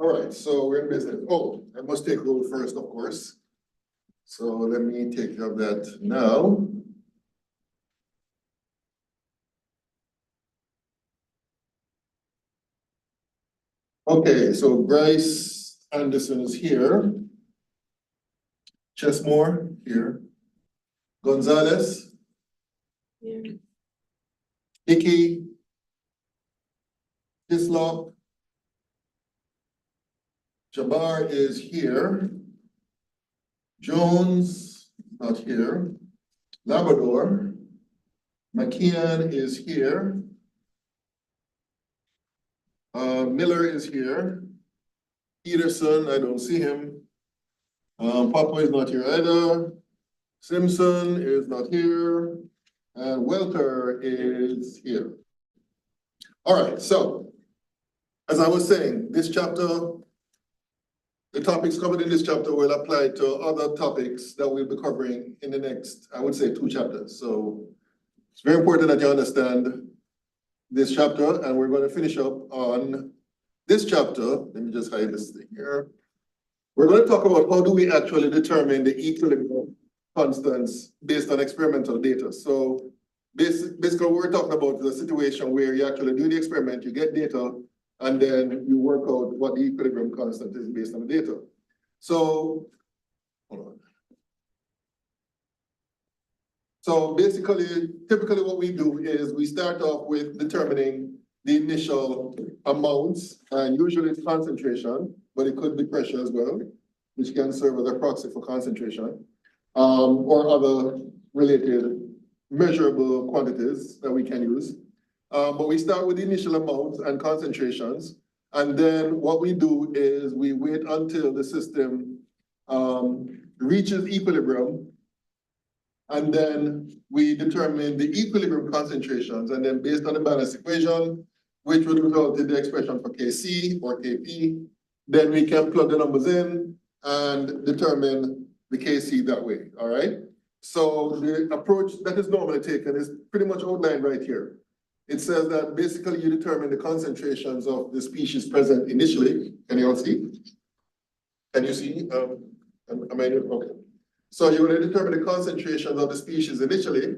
All right, so we're in business. Oh, I must take roll first, of course. So let me take care of that now. Okay, so Bryce Anderson is here. Chessmore here. Gonzalez. Here. Hickey. Hislop. Jabbar is here. Jones, not here. Labrador. McKeon is here. Miller is here. Peterson, I don't see him. Papa is not here either. Simpson is not here. And Welker is here. All right, so as I was saying, this chapter, the topics covered in this chapter will apply to other topics that we'll be covering in the next, I would say, 2 chapters. So it's very important that you understand this chapter, and we're going to finish up on this chapter. Let me just hide this thing here. We're going to talk about how do we actually determine the equilibrium constants based on experimental data. So basically what we're talking about is a situation where you actually do the experiment, you get data, and then you work out what the equilibrium constant is based on the data. So, hold on. So basically, typically what we do is we start off with determining the initial amounts, and usually it's concentration, but it could be pressure as well, which can serve as a proxy for concentration, or other related measurable quantities that we can use. But we start with the initial amounts and concentrations, and then what we do is we wait until the system reaches equilibrium, and then we determine the equilibrium concentrations, and then based on the balance equation, which would result in the expression for Kc or Kp, then we can plug the numbers in and determine the Kc that way, all right? So the approach that is normally taken is pretty much outlined right here. It says that basically you determine the concentrations of the species present initially. Can you all see? Can you see? Am I okay? So you're going to determine the concentrations of the species initially,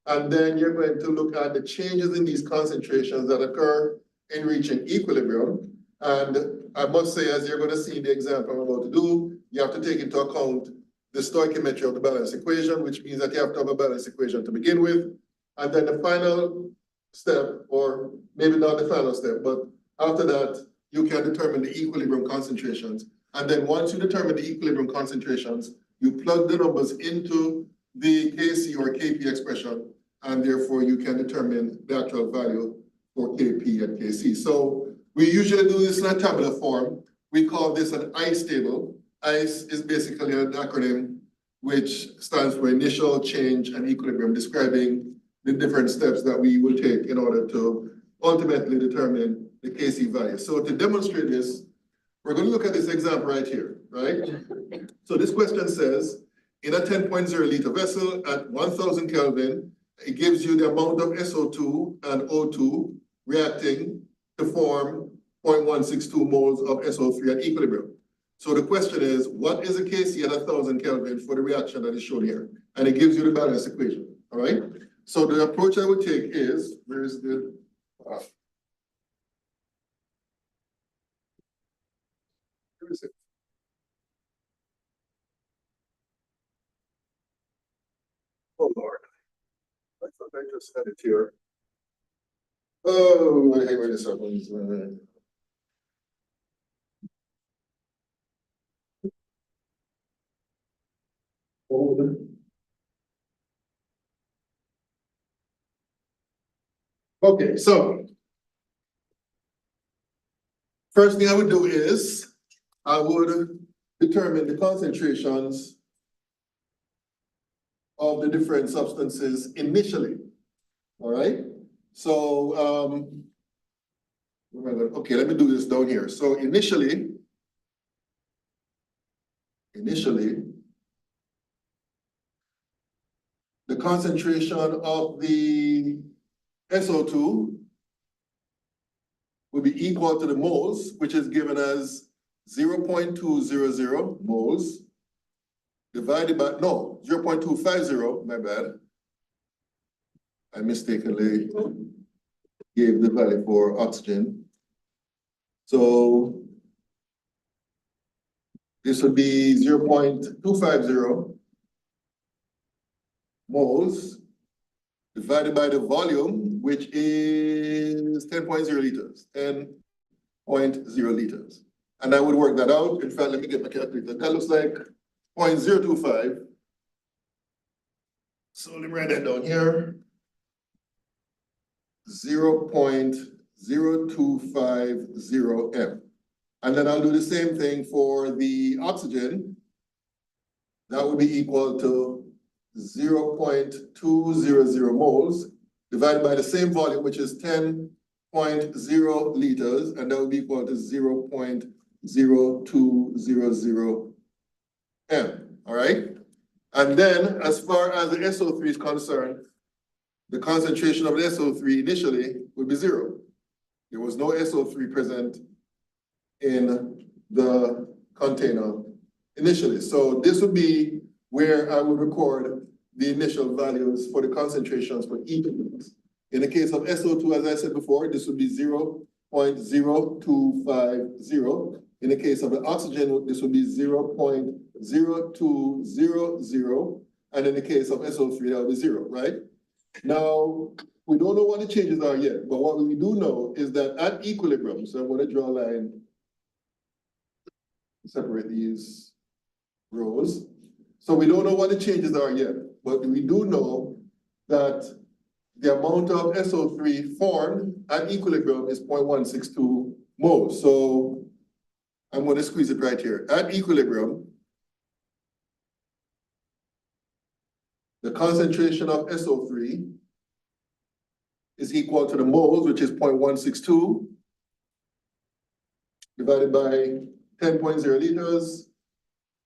and then you're going to look at the changes in these concentrations that occur in reaching equilibrium. And I must say, as you're going to see in the example I'm about to do, you have to take into account the stoichiometry of the balance equation, which means that you have to have a balance equation to begin with. And then the final step, or maybe not the final step, but after that, you can determine the equilibrium concentrations. And then once you determine the equilibrium concentrations, you plug the numbers into the Kc or Kp expression, and therefore you can determine the actual value for Kp and Kc. So we usually do this in a tabular form. We call this an ICE table. ICE is basically an acronym which stands for initial, change, and equilibrium, describing the different steps that we will take in order to ultimately determine the Kc value. So to demonstrate this, we're going to look at this example right here, right? So this question says, in a 10.0 liter vessel at 1000 Kelvin, it gives you the amount of SO2 and O2 reacting to form 0.162 moles of SO3 at equilibrium. So the question is, what is the Kc at 1000 Kelvin for the reaction that is shown here? And it gives you the balance equation, all right? So the approach I would take is, where is the, where is it? Oh, Lord. I thought I just had it here. Oh, I hate when this happens. Okay, so first thing I would do is I would determine the concentrations of the different substances initially. All right. So okay, let me do this down here. So initially, the concentration of the SO2 will be equal to the moles, which is given as 0.200 moles divided by, no, 0.250, my bad. I mistakenly gave the value for oxygen. So this would be 0.250 moles divided by the volume, which is 10.0 liters, 10.0 liters. And I would work that out. In fact, let me get my calculator. That looks like 0.025. So let me write that down here. 0.0250 M. And then I'll do the same thing for the oxygen. That would be equal to 0.200 moles divided by the same volume, which is 10.0 liters, and that would be equal to 0.0200 M, all right? And then as far as the SO3 is concerned, the concentration of the SO3 initially would be 0. There was no SO3 present in the container initially. So this would be where I would record the initial values for the concentrations for each of these. In the case of SO2, as I said before, this would be 0.0250. In the case of the oxygen, this would be 0.0200. And in the case of SO3, that would be 0, right? Now, we don't know what the changes are yet, but what we do know is that at equilibrium, so I'm going to draw a line, separate these rows. So we don't know what the changes are yet, but we do know that the amount of SO3 formed at equilibrium is 0.162 moles. So I'm going to squeeze it right here. At equilibrium, the concentration of SO3 is equal to the moles, which is 0.162, divided by 10.0 liters.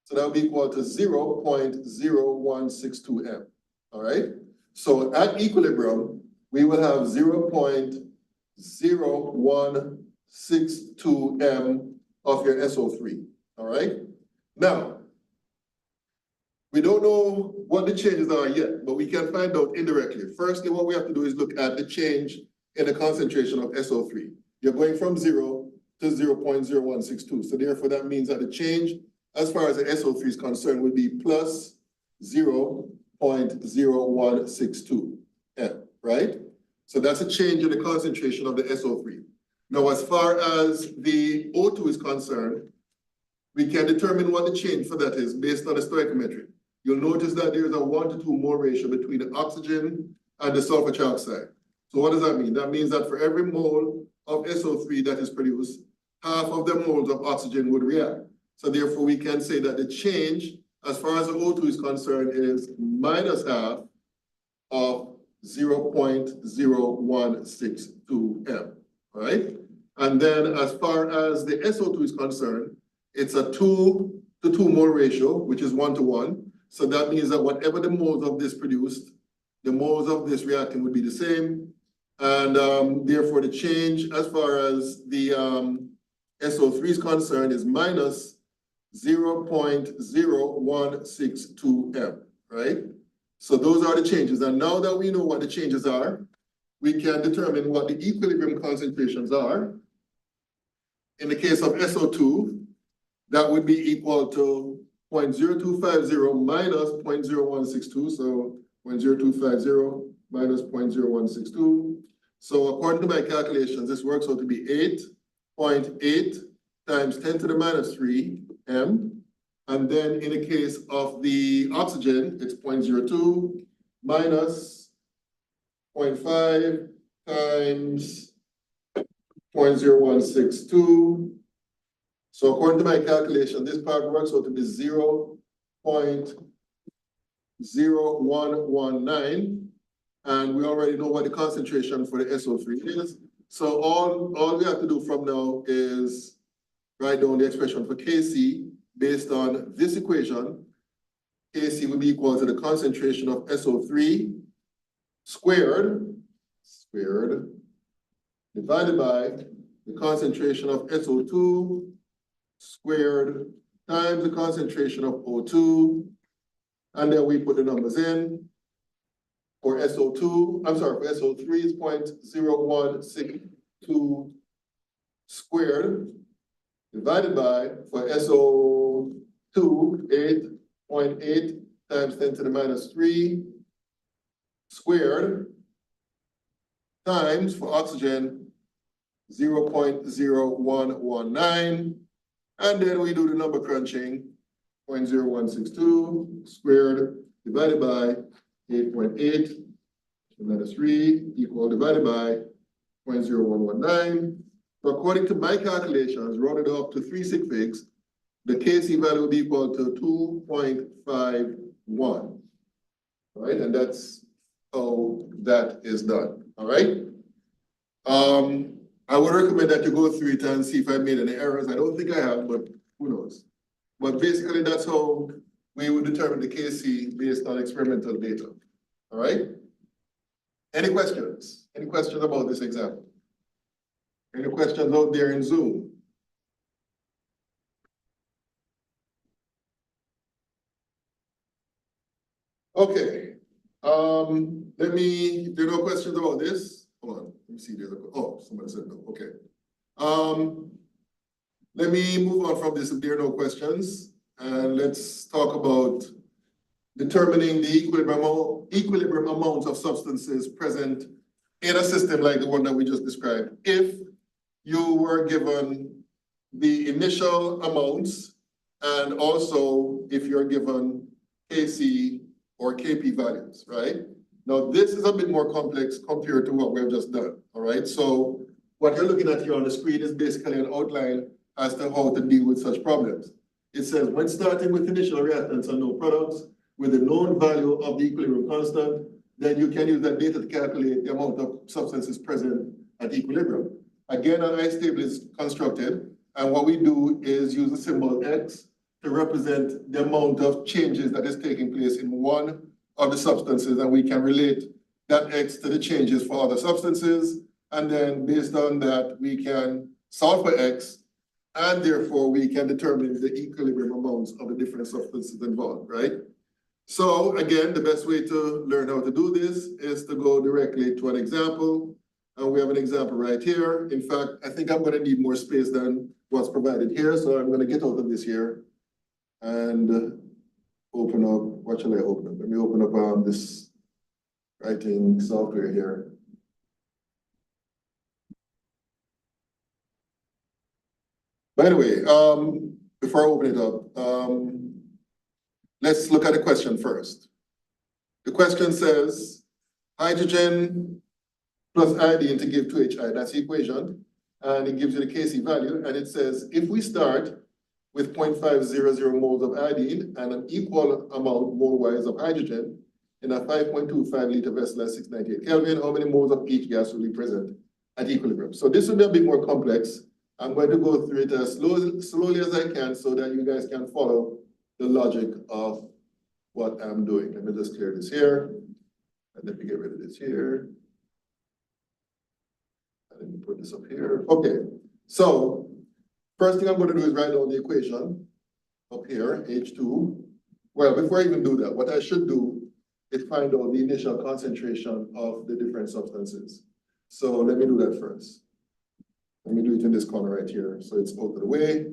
So that would be equal to 0.0162 M, all right? So at equilibrium, we will have 0.0162 M of your SO3, all right? Now, we don't know what the changes are yet, but we can find out indirectly. Firstly, what we have to do is look at the change in the concentration of SO3. You're going from 0 to 0.0162. So therefore, that means that the change as far as the SO3 is concerned would be plus 0.0162 M, right? So that's a change in the concentration of the SO3. Now, as far as the O2 is concerned, we can determine what the change for that is based on the stoichiometry. You'll notice that there's a 1:2 mole ratio between the oxygen and the sulfur trioxide. So what does that mean? That means that for every mole of SO3 that is produced, half of the moles of oxygen would react. So therefore, we can say that the change, as far as the O2 is concerned, is minus half of 0.0162 M, right? And then as far as the SO2 is concerned, it's a 2:2 mole ratio, which is 1:1. So that means that whatever the moles of this produced, the moles of this reactant would be the same. And therefore, the change as far as the SO3 is concerned is minus 0.0162 M, right? So those are the changes. And now that we know what the changes are, we can determine what the equilibrium concentrations are. In the case of SO2, that would be equal to 0.0250 minus 0.0162. So 0.0250 minus 0.0162. So according to my calculations, this works out to be 8.8 times 10 to the minus 3 M. And then in the case of the oxygen, it's 0.02 minus 0.5 times 0.0162. So according to my calculation, this part works out to be 0.0119. And we already know what the concentration for the SO3 is. So all we have to do from now is write down the expression for Kc based on this equation. Kc would be equal to the concentration of SO3 squared divided by the concentration of SO2 squared times the concentration of O2. And then we put the numbers in. For SO2, I'm sorry, for SO3 is 0.0162 squared divided by, for SO2, 8.8 times 10 to the minus 3 squared times, for oxygen, 0.0119. And then we do the number crunching, 0.0162 squared divided by 8.8 minus 3 equal divided by 0.0119. So according to my calculations, rounded up to 3 sig figs, the Kc value will be equal to 2.51. All right, and that's how that is done. All right. I would recommend that you go through it and see if I made any errors. I don't think I have, but who knows? But basically, that's how we would determine the Kc based on experimental data. All right? Any questions? Any questions about this example? Any questions out there in Zoom? Okay. There are no questions about this. Hold on. Let me see. Somebody said no. Okay. Let me move on from this if there are no questions. And let's talk about determining the equilibrium amount of substances present in a system like the one that we just described. If you were given the initial amounts and also if you're given Kc or Kp values, right? Now, this is a bit more complex compared to what we've just done, all right? So what you're looking at here on the screen is basically an outline as to how to deal with such problems. It says, when starting with initial reactants and no products, with a known value of the equilibrium constant, then you can use that data to calculate the amount of substances present at equilibrium. Again, an ice table is constructed, and what we do is use the symbol X to represent the amount of changes that is taking place in one of the substances, and we can relate that X to the changes for other substances, and then based on that, we can solve for X, and therefore we can determine the equilibrium amounts of the different substances involved, right? So again, the best way to learn how to do this is to go directly to an example. And we have an example right here. In fact, I think I'm going to need more space than what's provided here. So I'm going to get out of this here and open up, what shall I open up? Let me open up this writing software here. By the way, before I open it up, let's look at the question first. The question says, hydrogen plus iodine to give 2HI, that's the equation, and it gives you the Kc value, and it says, if we start with 0.500 moles of iodine and an equal amount mole-wise of hydrogen in a 5.25 liter vessel at 698 Kelvin, how many moles of each gas will be present at equilibrium? So this will be a bit more complex. I'm going to go through it as slowly as I can so that you guys can follow the logic of what I'm doing. Let me just clear this here. And let me get rid of this here. And let me put this up here. Okay, so first thing I'm going to do is write down the equation up here, H2. Well, before I even do that, what I should do is find out the initial concentration of the different substances. So let me do that first. Let me do it in this corner right here. So it's out of the way.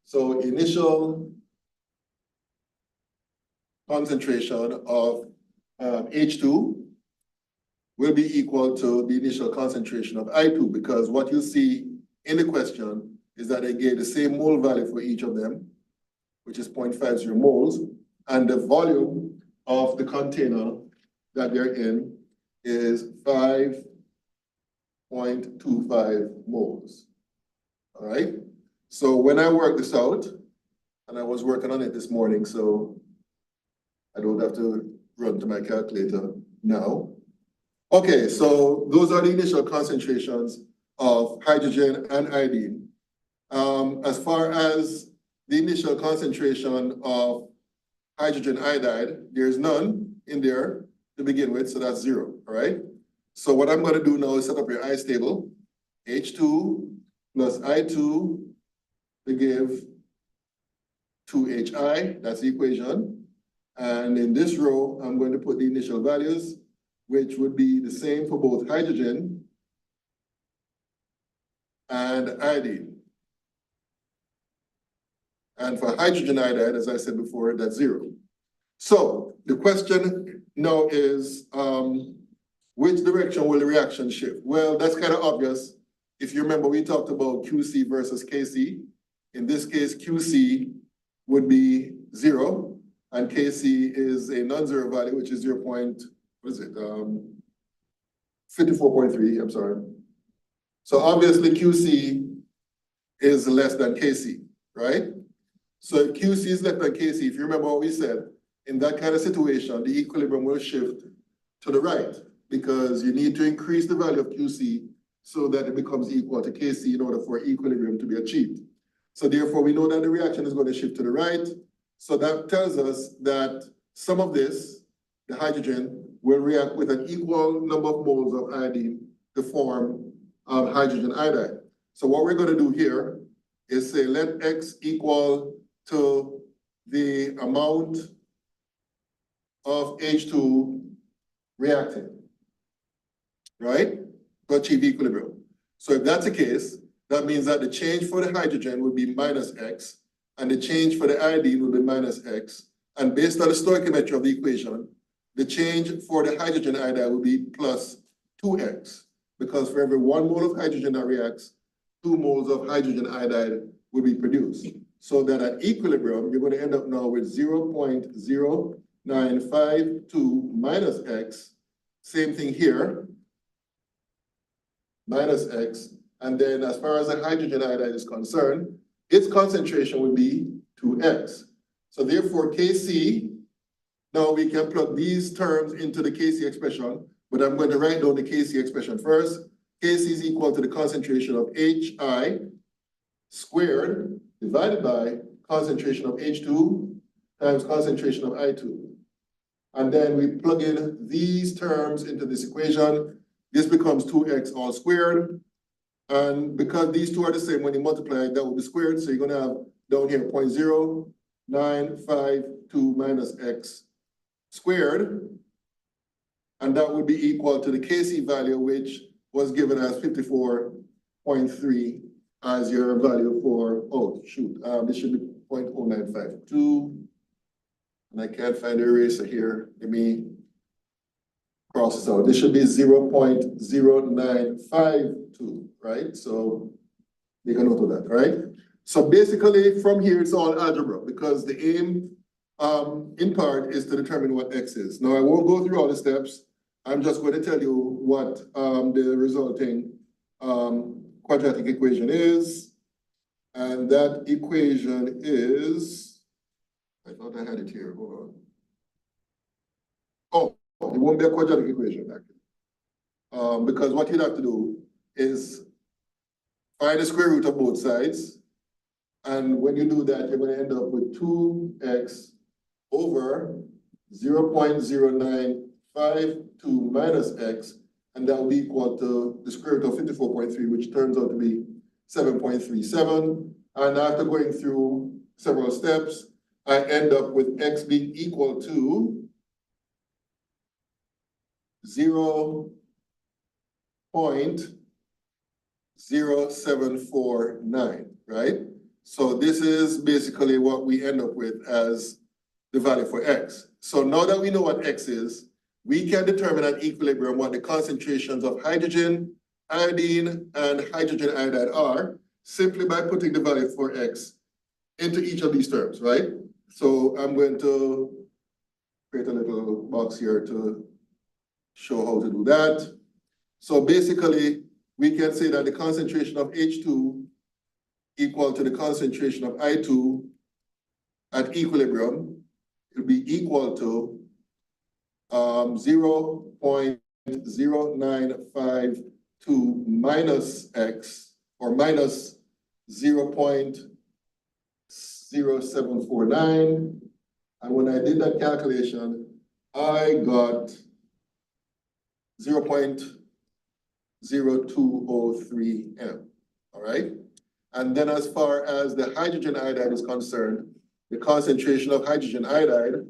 So initial concentration of H2 will be equal to the initial concentration of I2, because what you see in the question is that they gave the same mole value for each of them, which is 0.50 moles, and the volume of the container that they're in is 5.25 moles. All right. So when I work this out, and I was working on it this morning, so I don't have to run to my calculator now. Okay, so those are the initial concentrations of hydrogen and iodine. As far as the initial concentration of hydrogen iodide, there's none in there to begin with, so that's 0, all right? So what I'm going to do now is set up your ice table, H2 plus I2 to give 2HI, that's the equation. And in this row, I'm going to put the initial values, which would be the same for both hydrogen and iodine. And for hydrogen iodide, as I said before, that's 0. So the question now is, which direction will the reaction shift? Well, that's kind of obvious. If you remember, we talked about QC versus KC. In this case, QC would be 0, and KC is a non-zero value, which is 54.3, I'm sorry. So obviously QC is less than KC, right? So if QC is less than KC, if you remember what we said, in that kind of situation, the equilibrium will shift to the right because you need to increase the value of QC so that it becomes equal to KC in order for equilibrium to be achieved. So therefore, we know that the reaction is going to shift to the right. So that tells us that some of this, the hydrogen, will react with an equal number of moles of iodine to form hydrogen iodide. So what we're going to do here is say let X equal to the amount of H2 reacting, right, to achieve equilibrium. So if that's the case, that means that the change for the hydrogen would be minus X, and the change for the iodine would be minus X. And based on the stoichiometry of the equation, the change for the hydrogen iodide will be plus 2X, because for every 1 mole of hydrogen that reacts, 2 moles of hydrogen iodide will be produced. So that at equilibrium, you're going to end up now with 0.0952 minus X. Same thing here, minus X. And then as far as the hydrogen iodide is concerned, its concentration would be 2X. So therefore, Kc, now we can plug these terms into the Kc expression, but I'm going to write down the Kc expression first. Kc is equal to the concentration of Hi squared divided by concentration of H2 times concentration of I2. And then we plug in these terms into this equation. This becomes 2X all squared. And because these two are the same, when you multiply, that will be squared. So you're going to have down here 0.0952 minus X squared. And that would be equal to the Kc value, which was given as 54.3 as your value for, oh, shoot, this should be 0.0952. And I can't find the eraser here. Let me cross this out. This should be 0.0952, right? So make a note of that, right? So basically from here, it's all algebra because the aim in part is to determine what X is. Now I won't go through all the steps. I'm just going to tell you what the resulting quadratic equation is. And that equation is, I thought I had it here, hold on. Oh, it won't be a quadratic equation actually. Because what you'd have to do is find the square root of both sides. And when you do that, you're going to end up with 2x over 0.0952 minus x, and that will be equal to the square root of 54.3, which turns out to be 7.37. And after going through several steps, I end up with x being equal to 0.0749, right? So this is basically what we end up with as the value for x. So now that we know what x is, we can determine at equilibrium what the concentrations of hydrogen, iodine, and hydrogen iodide are simply by putting the value for x into each of these terms, right? So I'm going to create a little box here to show how to do that. So basically, we can say that the concentration of H2 equal to the concentration of I2 at equilibrium will be equal to 0.0952 minus x, or minus 0.0749. And when I did that calculation, I got 0.0203 M, all right? And then as far as the hydrogen iodide is concerned, the concentration of hydrogen iodide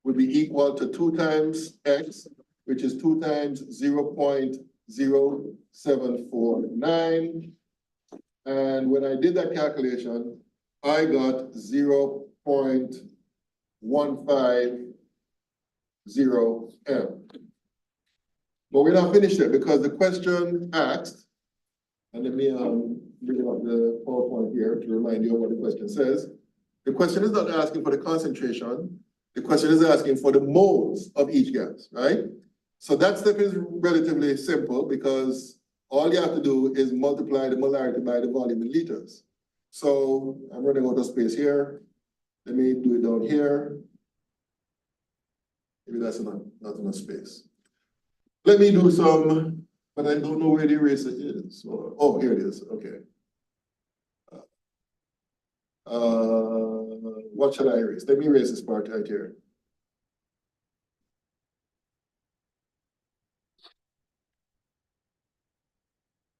would be equal to 2 times X, which is 2 times 0.0749. And when I did that calculation, I got 0.150 M. But we're not finished yet because the question asked, and let me bring up the PowerPoint here to remind you of what the question says. The question is not asking for the concentration. The question is asking for the moles of each gas, right? So that step is relatively simple because all you have to do is multiply the molarity by the volume in liters. So I'm running out of space here. Let me do it down here. Maybe that's not enough space. Let me do some, but I don't know where the eraser is. Oh, here it is, okay. What should I erase? Let me erase this part right here.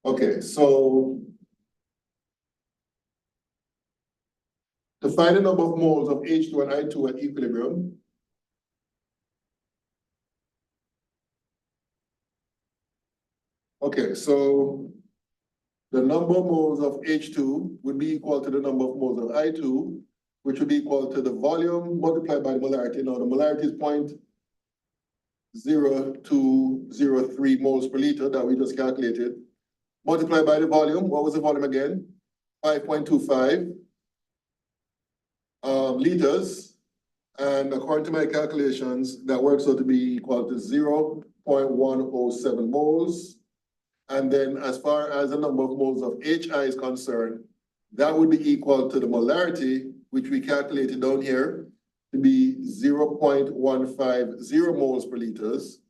Okay, so to find the number of moles of H2 and I2 at equilibrium, okay, so the number of moles of H2 would be equal to the number of moles of I2, which would be equal to the volume multiplied by the molarity. Now, the molarity is 0.0203 moles per liter that we just calculated. Multiplied by the volume, what was the volume again? 5.25 liters. And according to my calculations, that works out to be equal to 0.107 moles. And then as far as the number of moles of HI is concerned, that would be equal to the molarity, which we calculated down here, to be 0.150 moles per liters,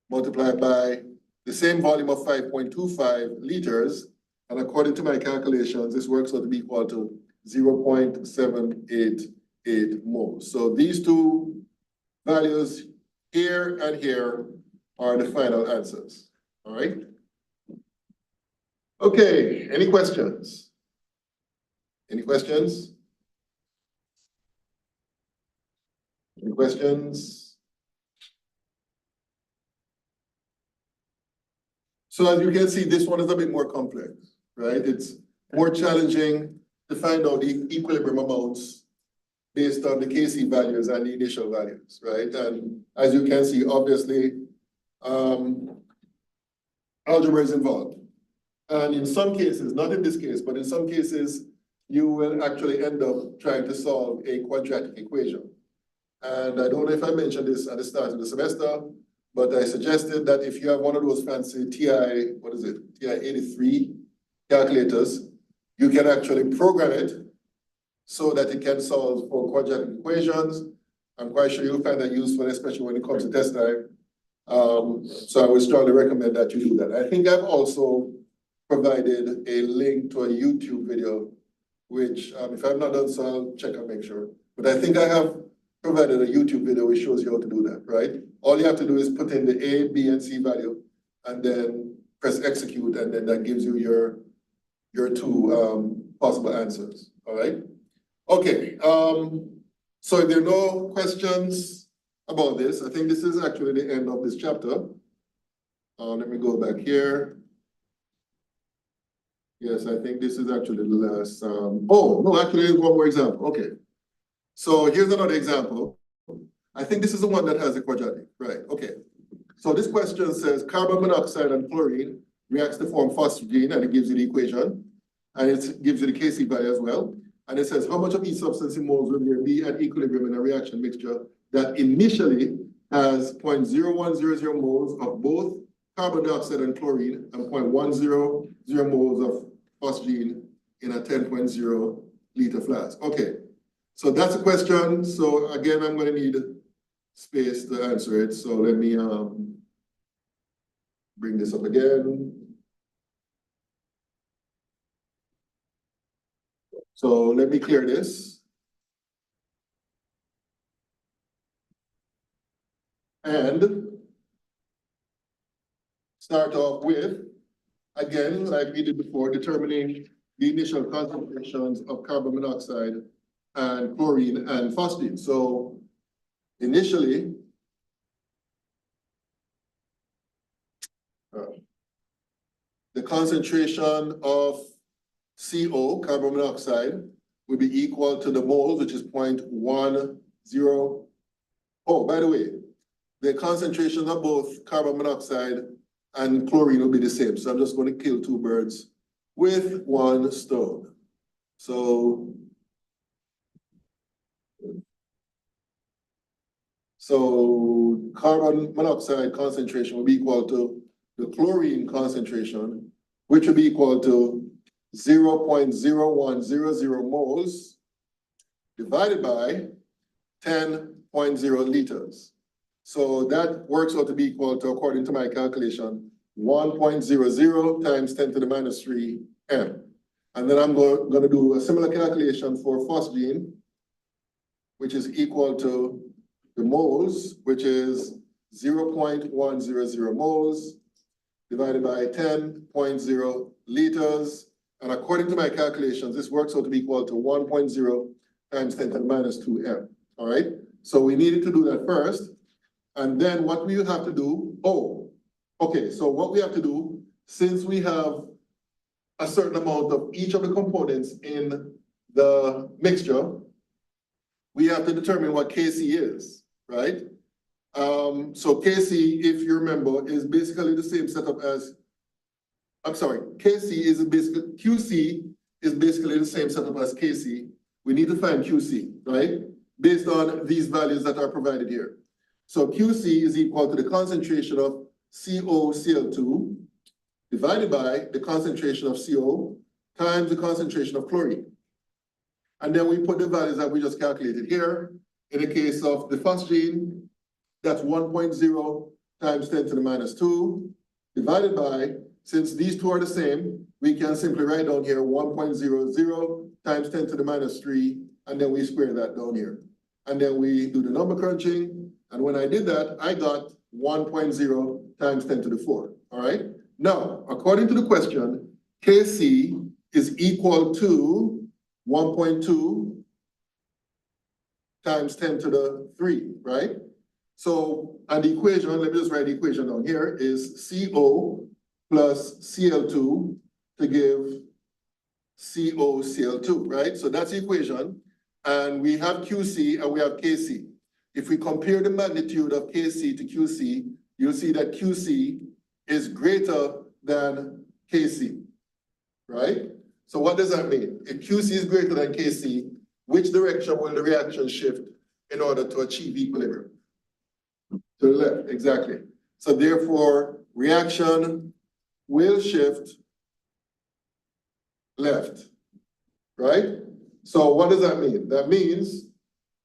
multiplied by the same volume of 5.25 liters. And according to my calculations, this works out to be equal to 0.788 moles. So these two values here and here are the final answers, all right? Okay, any questions? Any questions? Any questions? So as you can see, this one is a bit more complex, right? It's more challenging to find out the equilibrium amounts based on the Kc values and the initial values, right? And as you can see, obviously, algebra is involved. And in some cases, not in this case, but in some cases, you will actually end up trying to solve a quadratic equation. And I don't know if I mentioned this at the start of the semester, but I suggested that if you have one of those fancy TI 83 calculators, you can actually program it so that it can solve for quadratic equations. I'm quite sure you'll find that useful, especially when it comes to test time. So I would strongly recommend that you do that. I think I've also provided a link to a YouTube video, which if I've not done so, I'll check and make sure. But I think I have provided a YouTube video which shows you how to do that, right? All you have to do is put in the A, B, and C value, and then press execute, and then that gives you your two possible answers, all right? Okay, so if there are no questions about this, I think this is actually the end of this chapter. Let me go back here. Yes, I think this is actually the last, oh, no, actually there's one more example, okay. So here's another example. I think this is the one that has a quadratic, right, okay. So this question says carbon monoxide and chlorine reacts to form phosgene, and it gives you the equation, and it gives you the Kc value as well. And it says how much of each substance in moles will there be at equilibrium in a reaction mixture that initially has 0.0100 moles of both carbon dioxide and chlorine and 0.100 moles of phosgene in a 10.0 liter flask. Okay, so that's a question. So again, I'm going to need space to answer it. So let me bring this up again. So let me clear this. And start off with, again, like we did before, determining the initial concentrations of carbon monoxide and chlorine and phosgene. So initially, the concentration of CO, carbon monoxide, will be equal to the moles, which is 0.10. Oh, by the way, the concentration of both carbon monoxide and chlorine will be the same. So I'm just going to kill two birds with one stone. So carbon monoxide concentration will be equal to the chlorine concentration, which will be equal to 0.0100 moles divided by 10.0 liters. So that works out to be equal to, according to my calculation, 1.00 times 10 to the minus 3 m. And then I'm going to do a similar calculation for phosgene, which is equal to the moles, which is 0.100 moles divided by 10.0 liters. And according to my calculations, this works out to be equal to 1.0 times 10 to the minus 2 m. All right. So we needed to do that first. And then what we have to do, so what we have to do, since we have a certain amount of each of the components in the mixture, we have to determine what Kc is, right? So Kc, if you remember, is basically the same setup as, QC is basically the same setup as Kc. We need to find QC, right? Based on these values that are provided here. So QC is equal to the concentration of COCl2 divided by the concentration of CO times the concentration of chlorine. And then we put the values that we just calculated here. In the case of the phosgene, that's 1.0 times 10 to the minus 2 divided by, since these two are the same, we can simply write down here 1.00 times 10 to the minus 3, and then we square that down here. And then we do the number crunching, and when I did that, I got 1.0 times 10 to the 4, all right? Now, according to the question, Kc is equal to 1.2 times 10 to the 3, right? So, and the equation, let me just write the equation down here, is CO plus Cl2 to give COCl2, right? So that's the equation. And we have QC and we have Kc. If we compare the magnitude of Kc to QC, you'll see that QC is greater than Kc, right? So what does that mean? If QC is greater than Kc, which direction will the reaction shift in order to achieve equilibrium? To the left, exactly. So therefore, reaction will shift left, right? So what does that mean? That means,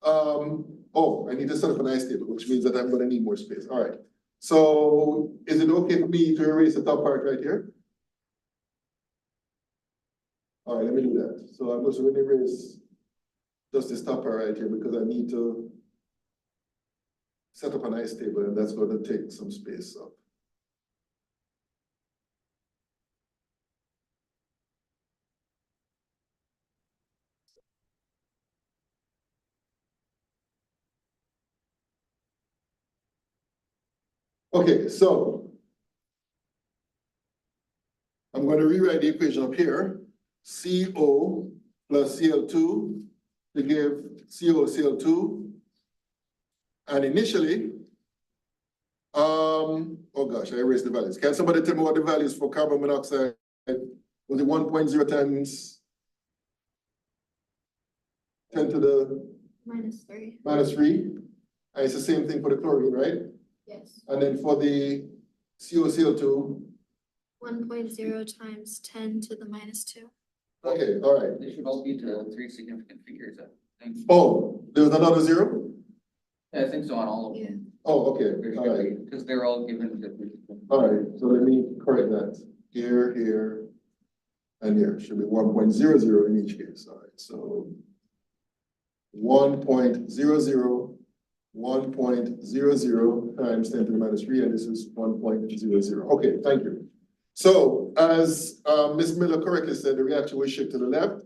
I need to set up an ice table, which means that I'm going to need more space. All right. So is it okay for me to erase the top part right here? All right, let me do that. So I'm just going to erase just this top part right here because I need to set up an ice table, and that's going to take some space up. Okay, so I'm going to rewrite the equation up here. CO plus Cl2 to give COCl2. And initially, oh gosh, I erased the values. Can somebody tell me what the values for carbon monoxide was? It 1.0 times 10 to the minus 3. minus 3. And it's the same thing for the chlorine, right? Yes. And then for the COCl2. 1.0 times 10 to the minus 2. Okay, all right. They should all be to 3 significant figures, I think. Oh, there's another 0? Yeah, I think so on all of Yeah. them. Oh, okay, all right. Because they're all given to. All right, so let me correct that. Here, here, and here. Should be 1.00 in each case. All right, so 1.00, 1.00 times 10 to the minus 3, and this is 1.00. Okay, thank you. So as Ms. Miller correctly said, the reaction will shift to the left.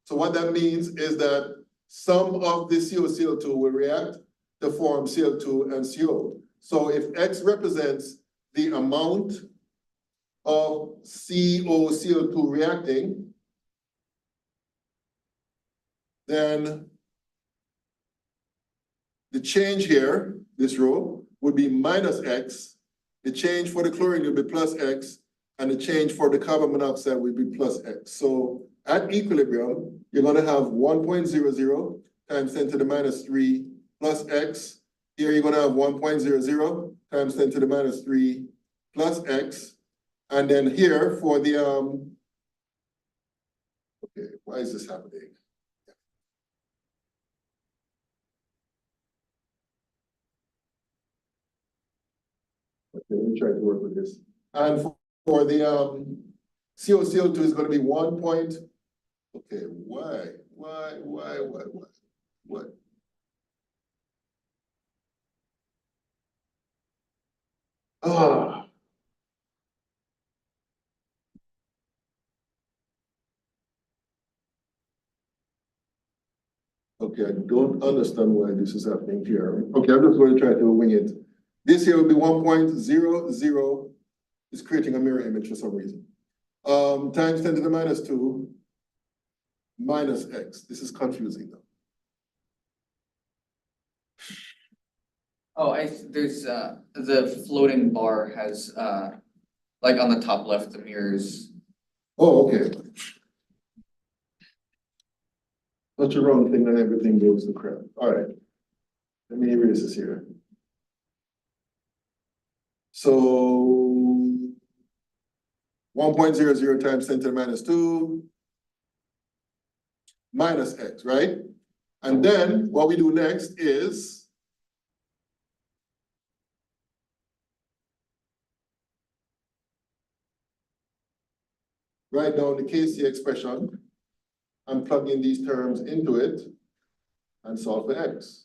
So what that means is that some of the COCl2 will react to form Cl2 and CO. So if X represents the amount of COCl2 reacting, then the change here, this row, would be minus X. The change for the chlorine would be plus X, and the change for the carbon monoxide would be plus X. So at equilibrium, you're gonna have 1.00 times 10 to the minus 3 plus X. Here you're gonna have 1.00 times 10 to the minus 3 plus X. And then here for the, okay, why is this happening? Okay, let me try to work with this. And for the COCl2 is gonna be 1 point, okay, why? What? Ah. Okay, I don't understand why this is happening here. Okay, I'm just going to try to wing it. This here will be 1.00, is creating a mirror image for some reason. Times 10 to the minus 2 minus X. This is confusing though. Oh, there's, the floating bar has, like on the top left, the mirrors. Oh, okay. Such a wrong thing and everything goes to crap. All right. Let me erase this here. So 1.00 times 10 to the minus 2 minus X, right? And then what we do next is write down the Kc expression and plug in these terms into it and solve for X,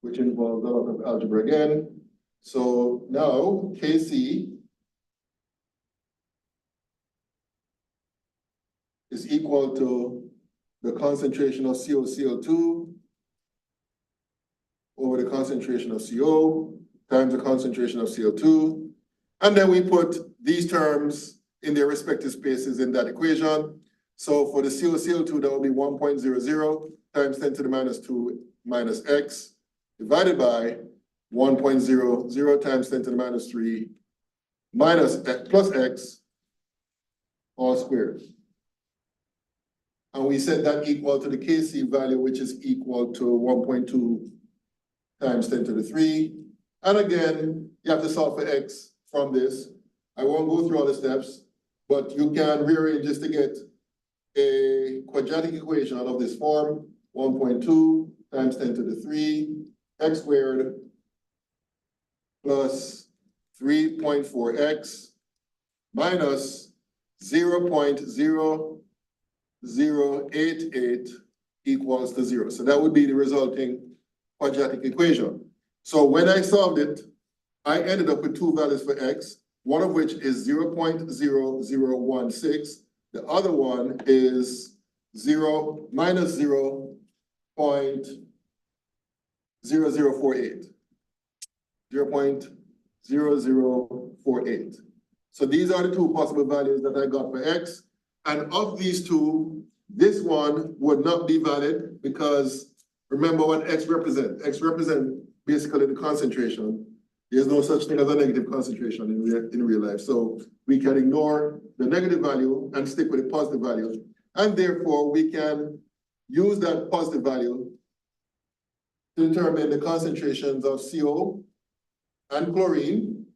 which involves a lot of algebra again. So now Kc is equal to the concentration of COCl2 over the concentration of CO times the concentration of CO2. And then we put these terms in their respective spaces in that equation. So for the COCl2, that will be 1.00 times 10 to the minus 2 minus X divided by 1.00 times 10 to the minus 3 minus X plus X all squared. And we set that equal to the Kc value, which is equal to 1.2 times 10 to the 3. And again, you have to solve for X from this. I won't go through all the steps, but you can rearrange this to get a quadratic equation of this form, 1.2 times 10 to the 3, X squared plus 3.4X minus 0.0088 equals to 0. So that would be the resulting quadratic equation. So when I solved it, I ended up with two values for X, one of which is 0.0016. The other one is minus 0.0048. 0.0048. So these are the two possible values that I got for X. And of these two, this one would not be valid because remember what X represents. X represents basically the concentration. There's no such thing as a negative concentration in real life. So we can ignore the negative value and stick with the positive value. And therefore, we can use that positive value to determine the concentrations of CO and chlorine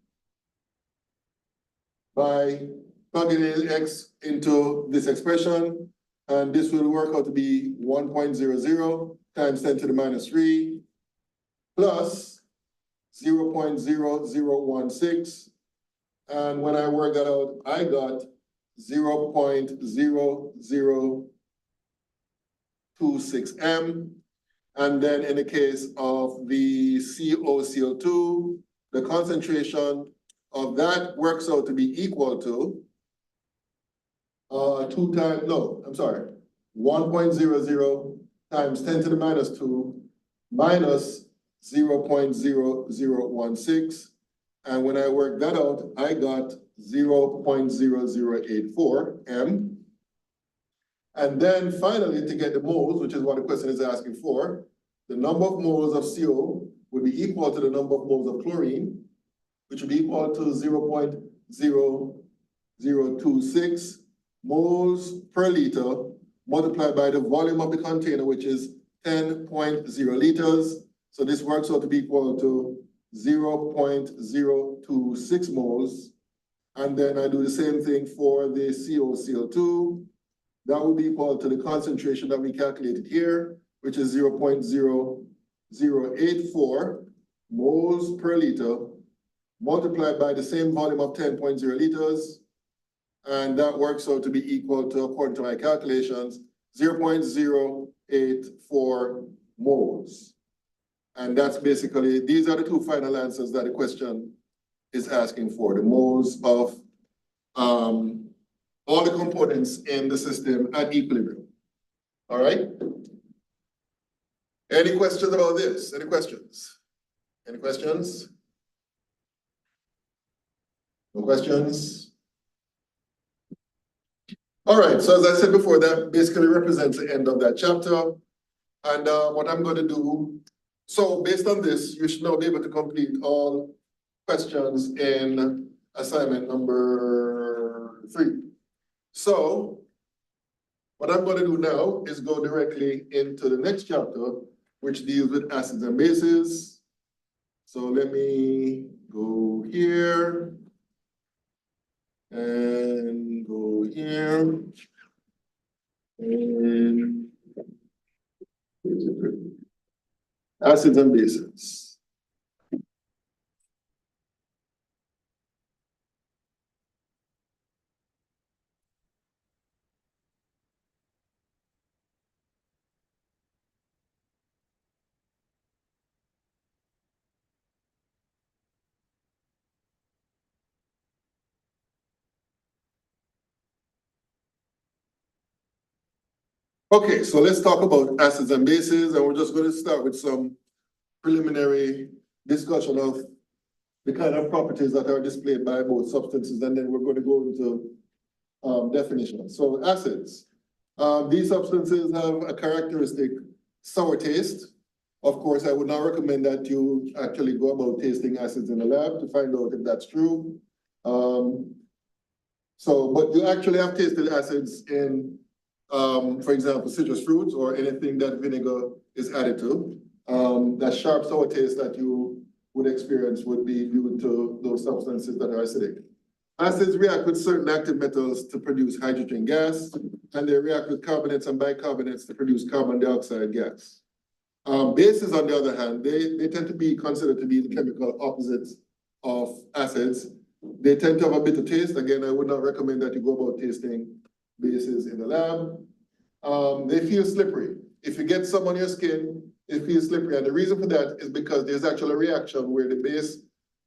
by plugging in X into this expression. And this will work out to be 1.00 times 10 to the minus 3 plus 0.0016. And when I worked that out, I got 0.0026 M. And then in the case of the COCl2, the concentration of that works out to be equal to 1 1.00 times 10 to the minus 2 minus 0.0016. And when I worked that out, I got 0.0084 M. And then finally, to get the moles, which is what the question is asking for, the number of moles of CO would be equal to the number of moles of chlorine, which would be equal to 0.0026 moles per liter multiplied by the volume of the container, which is 10.0 liters. So this works out to be equal to 0.026 moles. And then I do the same thing for the COCl2. That would be equal to the concentration that we calculated here, which is 0.0084 moles per liter multiplied by the same volume of 10.0 liters. And that works out to be equal to, according to my calculations, 0.084 moles. And that's basically, these are the two final answers that the question is asking for, the moles of all the components in the system at equilibrium. All right? Any questions about this? Any questions? Any questions? No questions? All right, so as I said before, that basically represents the end of that chapter. And what I'm going to do, so based on this, you should now be able to complete all questions in assignment number 3. So what I'm going to do now is go directly into the next chapter, which deals with acids and bases. So let me go here and go here and acids and bases. Okay, so let's talk about acids and bases, and we're just going to start with some preliminary discussion of the kind of properties that are displayed by both substances, and then we're going to go into definitions. So acids, these substances have a characteristic sour taste. Of course, I would not recommend that you actually go about tasting acids in the lab to find out if that's true. But you actually have tasted acids in for example, citrus fruits or anything that vinegar is added to. That sharp sour taste that you would experience would be due to those substances that are acidic. Acids react with certain active metals to produce hydrogen gas, and they react with carbonates and bicarbonates to produce carbon dioxide gas. Bases, on the other hand, they tend to be considered to be the chemical opposites of acids. They tend to have a bitter taste. Again, I would not recommend that you go about tasting bases in the lab. They feel slippery. If you get some on your skin, it feels slippery. And the reason for that is because there's actually a reaction where the base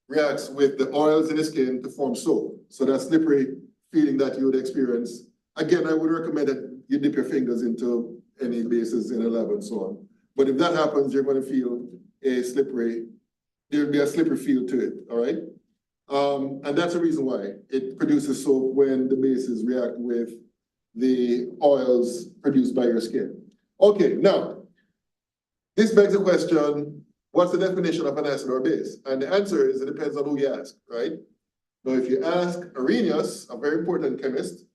reacts with the oils in the skin to form soap. So that slippery feeling that you would experience. Again, I would recommend that you dip your fingers into any bases in the lab and so on. But if that happens, you're going to feel there'll be a slippery feel to it, all right? And that's the reason why it produces soap when the bases react with the oils produced by your skin. Okay, now, this begs the question, what's the definition of an acid or base? And the answer is, it depends on who you ask, right? Now, if you ask Arrhenius, a very important chemist,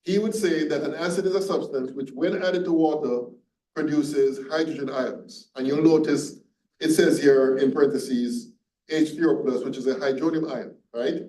he would say that an acid is a substance which, when added to water, produces hydrogen ions. And you'll notice it says here in parentheses, H3O plus, which is a hydronium ion, right?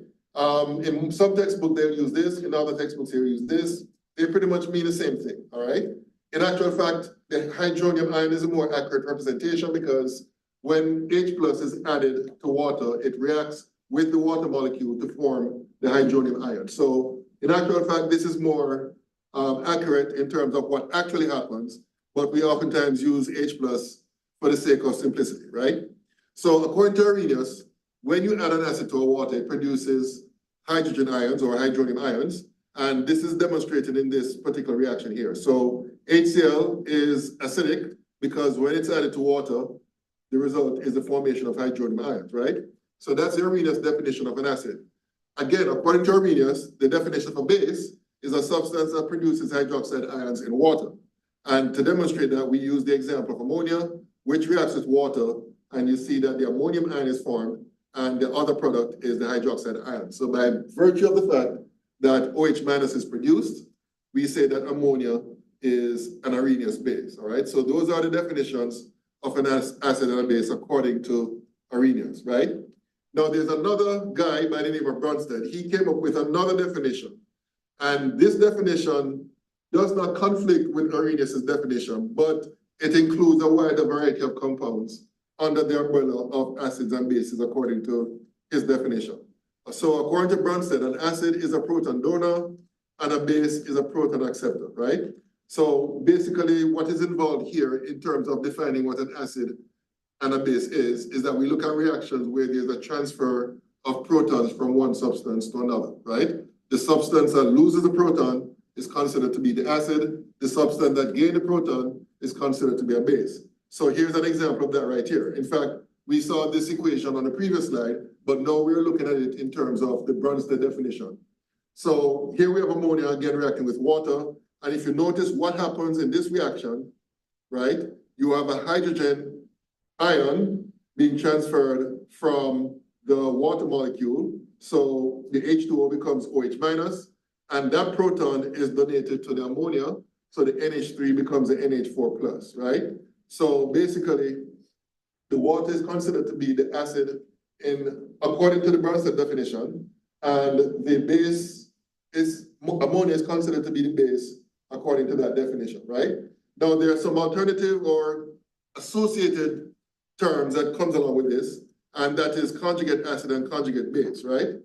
In some textbooks, they'll use this. In other textbooks, they'll use this. They pretty much mean the same thing, all right? In actual fact, the hydronium ion is a more accurate representation because when H plus is added to water, it reacts with the water molecule to form the hydronium ion. So in actual fact, this is more accurate in terms of what actually happens, but we oftentimes use H plus for the sake of simplicity, right? So according to Arrhenius, when you add an acid to a water, it produces hydrogen ions or hydronium ions. And this is demonstrated in this particular reaction here. So HCl is acidic because when it's added to water, the result is the formation of hydronium ions, right? So that's Arrhenius' definition of an acid. Again, according to Arrhenius, the definition of a base is a substance that produces hydroxide ions in water. And to demonstrate that, we use the example of ammonia, which reacts with water, and you see that the ammonium ion is formed, and the other product is the hydroxide ion. So by virtue of the fact that OH minus is produced, we say that ammonia is an Arrhenius base, all right? So those are the definitions of an acid and a base according to Arrhenius, right? Now there's another guy by the name of Bronsted. He came up with another definition. And this definition does not conflict with Arrhenius' definition, but it includes a wider variety of compounds under the umbrella of acids and bases according to his definition. So according to Bronsted, an acid is a proton donor and a base is a proton acceptor, right? So basically what is involved here in terms of defining what an acid and a base is that we look at reactions where there's a transfer of protons from one substance to another, right? The substance that loses a proton is considered to be the acid. The substance that gains a proton is considered to be a base. So here's an example of that right here. In fact, we saw this equation on the previous slide, but now we're looking at it in terms of the Bronsted definition. So here we have ammonia again reacting with water. And if you notice what happens in this reaction, right, you have a hydrogen ion being transferred from the water molecule. So the H2O becomes OH minus, and that proton is donated to the ammonia. So the NH3 becomes the NH4 plus, right? So basically, the water is considered to be the acid according to the Bronsted definition, and the base is, ammonia is considered to be the base according to that definition, right? Now there are some alternative or associated terms that comes along with this, and that is conjugate acid and conjugate base, right?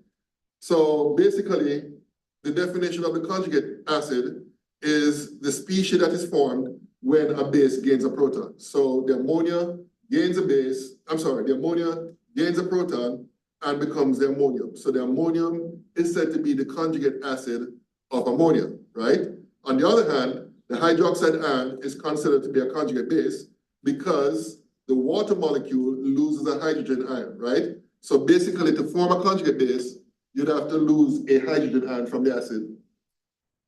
So basically, the definition of the conjugate acid is the species that is formed when a base gains a proton. So the ammonia gains a base, the ammonia gains a proton and becomes the ammonium. So the ammonium is said to be the conjugate acid of ammonia, right? On the other hand, the hydroxide ion is considered to be a conjugate base because the water molecule loses a hydrogen ion, right? So basically, to form a conjugate base, you'd have to lose a hydrogen ion from the acid.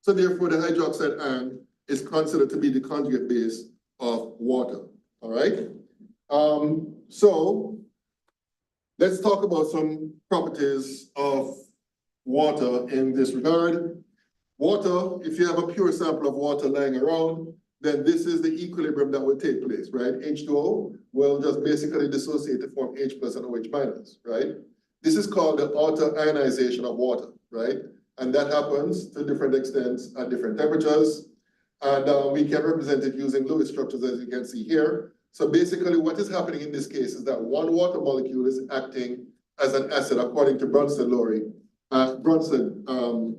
So therefore, the hydroxide ion is considered to be the conjugate base of water, all right? So let's talk about some properties of water in this regard. Water, if you have a pure sample of water lying around, then this is the equilibrium that will take place, right? H2O will just basically dissociate to form H plus and OH minus, right? This is called the auto-ionization of water, right? And that happens to different extents at different temperatures. And we can represent it using Lewis structures, as you can see here. So basically what is happening in this case is that one water molecule is acting as an acid according to Bronsted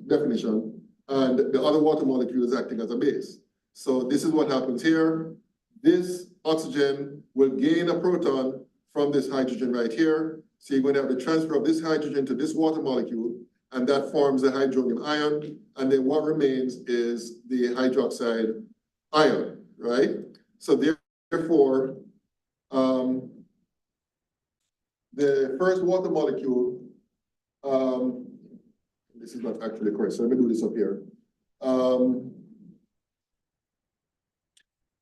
definition, and the other water molecule is acting as a base. So this is what happens here. This oxygen will gain a proton from this hydrogen right here. So you're going to have the transfer of this hydrogen to this water molecule, and that forms the hydronium ion. And then what remains is the hydroxide ion, right? So therefore, the first water molecule, this is not actually correct, so let me do this up here.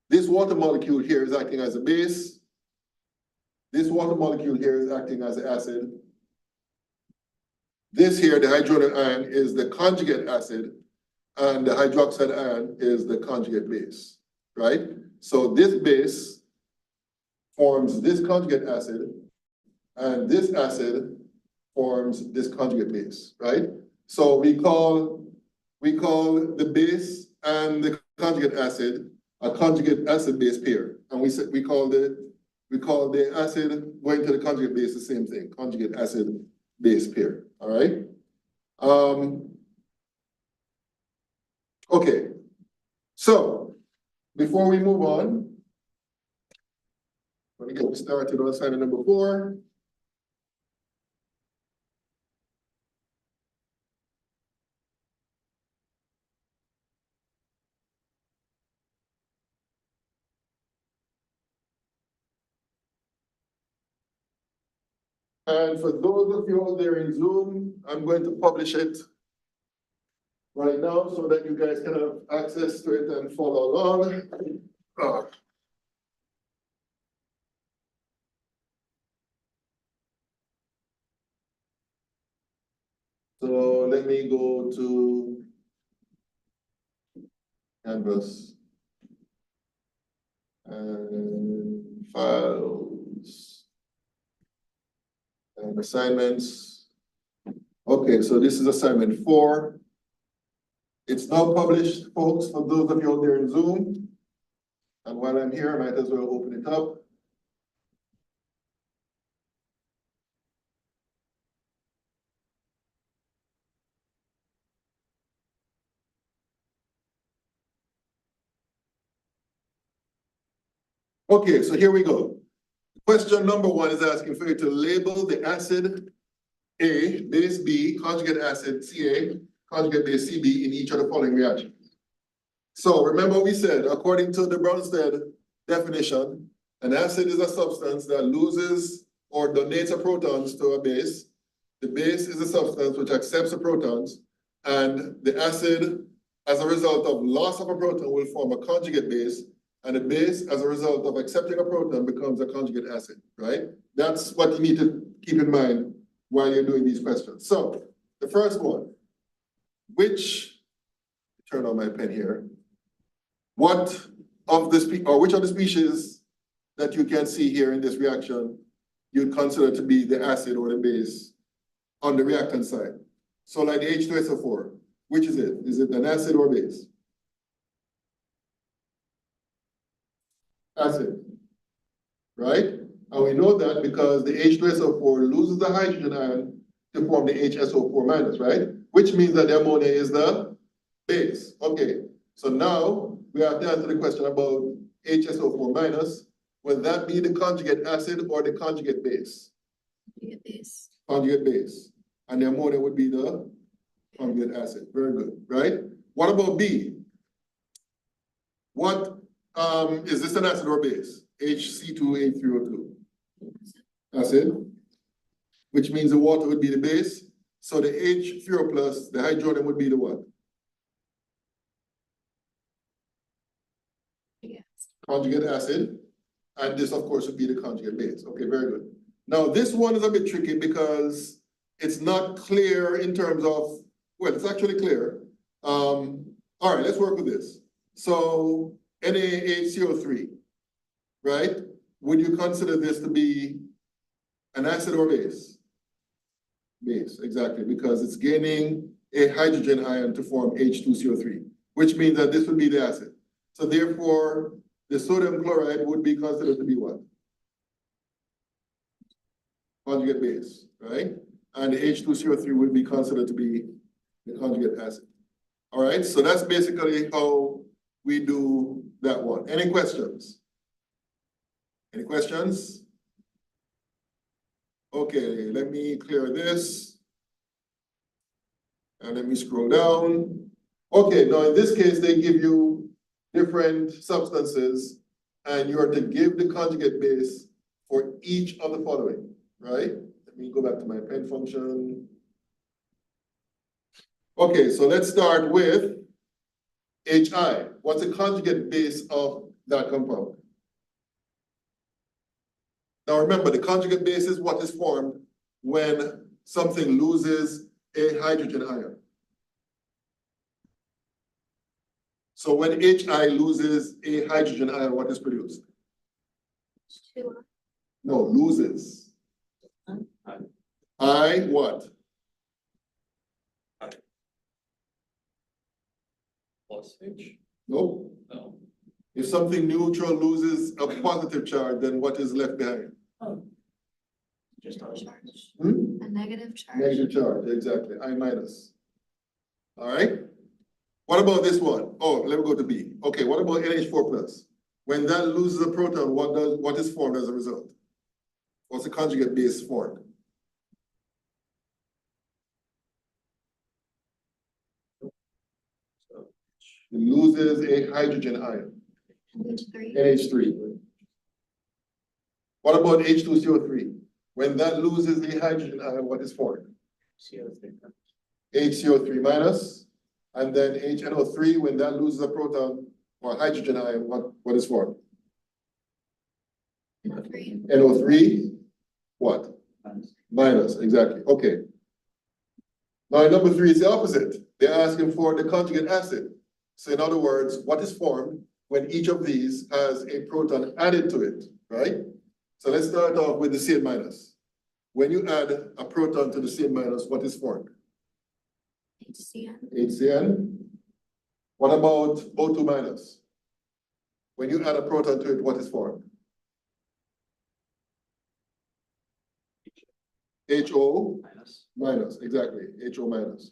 This water molecule here is acting as a base. This water molecule here is acting as an acid. This here, the hydronium ion, is the conjugate acid, and the hydroxide ion is the conjugate base, right? So this base forms this conjugate acid, and this acid forms this conjugate base, right? So we call the base and the conjugate acid a conjugate acid-base pair, and we call the acid going to the conjugate base the same thing, conjugate acid-base pair. All right. Okay. So before we move on, let me get started on slide number 4. And for those of you out there in Zoom, I'm going to publish it right now so that you guys can have access to it and follow along. Ah. So let me go to Canvas and files and assignments. Okay, so this is assignment 4. It's now published, folks, for those of you out there in Zoom. And while I'm here, I might as well open it up. Okay, so here we go. Question number 1 is asking for you to label the acid A, base B, conjugate acid Ca, conjugate base Cb in each of the following reactions. So remember we said, according to the Bronsted definition, an acid is a substance that loses or donates a protons to a base. The base is a substance which accepts the protons, and the acid, as a result of loss of a proton, will form a conjugate base, and the base, as a result of accepting a proton, becomes a conjugate acid, right? That's what you need to keep in mind while you're doing these questions. So the first one, turn on my pen here. Which of the species that you can see here in this reaction you'd consider to be the acid or the base on the reactant side? So like the H2SO4, which is it? Is it an acid or base? Acid, right? And we know that because the H2SO4 loses the hydrogen ion to form the HSO4 minus, right? Which means that the ammonia is the base. Okay, so now we have to answer the question about HSO4 minus. Will that be the conjugate acid or the conjugate base? Conjugate base. Conjugate base. And the ammonia would be the conjugate acid. Very good, right? What about B? What is this an acid or base? HC2H3O2. Acid, which means the water would be the base. So the H3O plus, the hydronium would be the what? Yes. Conjugate acid. And this, of course, would be the conjugate base. Okay, very good. Now, this one is a bit tricky because it's not clear in terms of, well, it's actually clear. All right, let's work with this. So NaHCO3, right? Would you consider this to be an acid or base? Base, exactly, because it's gaining a hydrogen ion to form H2CO3, which means that this would be the acid. So therefore, the sodium chloride would be considered to be what? Conjugate base, right? And the H2CO3 would be considered to be the conjugate acid. All right, so that's basically how we do that one. Any questions? Any questions? Okay, let me clear this. And let me scroll down. Okay, now in this case, they give you different substances and you are to give the conjugate base for each of the following, right? Let me go back to my pen function. Okay, so let's start with HI. What's the conjugate base of that compound? Now remember, the conjugate base is what is formed when something loses a hydrogen ion. So when HI loses a hydrogen ion, what is produced? No, loses. I what? Plus H? No. No. If something neutral loses a positive charge, then what is left behind? Just Charge. Hmm? A negative charge. Negative charge, exactly, I minus. All right? What about this one? Oh, let me go to B. Okay, what about NH4 plus? When that loses a proton, what is formed as a result? What's the conjugate base formed? It loses a hydrogen ion, NH3. NH3. What about H2CO3? when that loses the hydrogen ion, what is formed? CO3. HCO3 minus, and then HNO3, when that loses a proton or hydrogen ion, what is formed? Three. NO3, what? Minus, exactly, okay. Now, in number 3 is the opposite. They're asking for the conjugate acid. So in other words, what is formed when each of these has a proton added to it, right? So let's start off with the CN minus. When you add a proton to the CN minus, what is formed? HCN. HCN. What about O2 minus? When you add a proton to it, what is formed? HO Minus. minus, exactly, HO minus.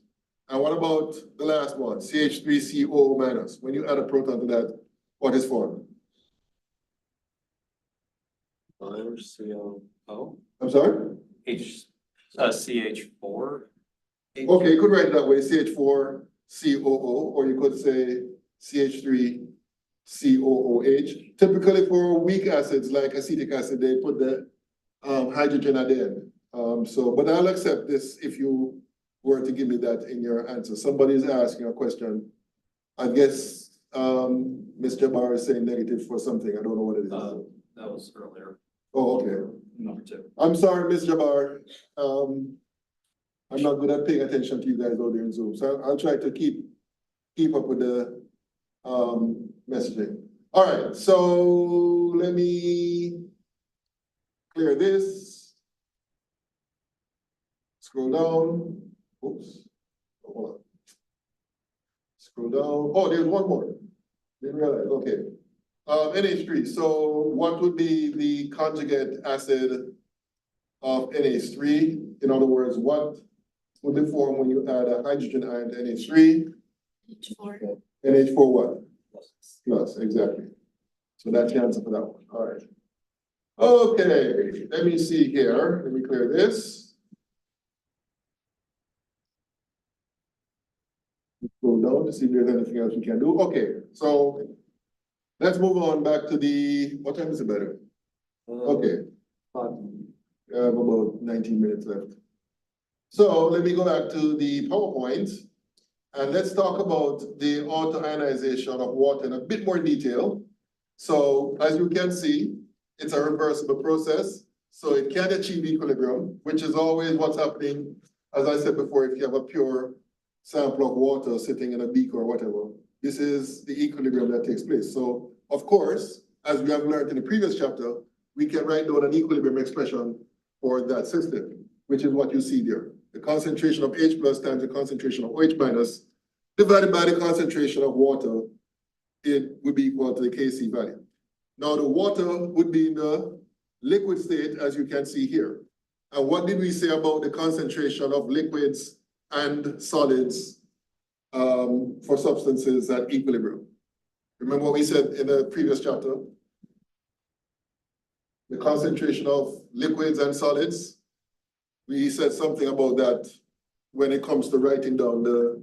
And what about the last one, CH3CO minus? When you add a proton to that, what is formed? COO. I'm sorry? CH4. Okay, you could write it that way, CH4COO, or you could say CH3COOH. Typically for weak acids like acetic acid, they put the hydrogen at the end. But I'll accept this if you were to give me that in your answer. Somebody is asking a question. I guess Ms. Jabbar is saying negative for something. I don't know what it is. That was earlier, Oh, okay. number 2. I'm sorry, Ms. Jabbar. I'm not good at paying attention to you guys out there in Zoom, so I'll try to keep up with the messaging. All right, so let me clear this. Scroll down. Oops. Hold on. Scroll down. Oh, there's one more. Didn't realize. Okay. NH3. So what would be the conjugate acid of NH3? In other words, what would be formed when you add a hydrogen ion to NH3? H4. NH4 what? Plus, exactly. So that's the answer for that one. All right. Okay, let me see here. Let me clear this. Go down to see if there's anything else we can do. Okay, so let's move on back to the, what time is it better? Okay. We have about 19 minutes left. So let me go back to the PowerPoint and let's talk about the auto-ionization of water in a bit more detail. So as you can see, it's a reversible process. So it can achieve equilibrium, which is always what's happening. As I said before, if you have a pure sample of water sitting in a beaker or whatever, this is the equilibrium that takes place. So of course, as we have learned in the previous chapter, we can write down an equilibrium expression for that system, which is what you see there. The concentration of H plus times the concentration of OH minus divided by the concentration of water, it would be equal to the Kc value. Now the water would be in the liquid state, as you can see here. And what did we say about the concentration of liquids and solids for substances at equilibrium? Remember what we said in the previous chapter? The concentration of liquids and solids. We said something about that when it comes to writing down the,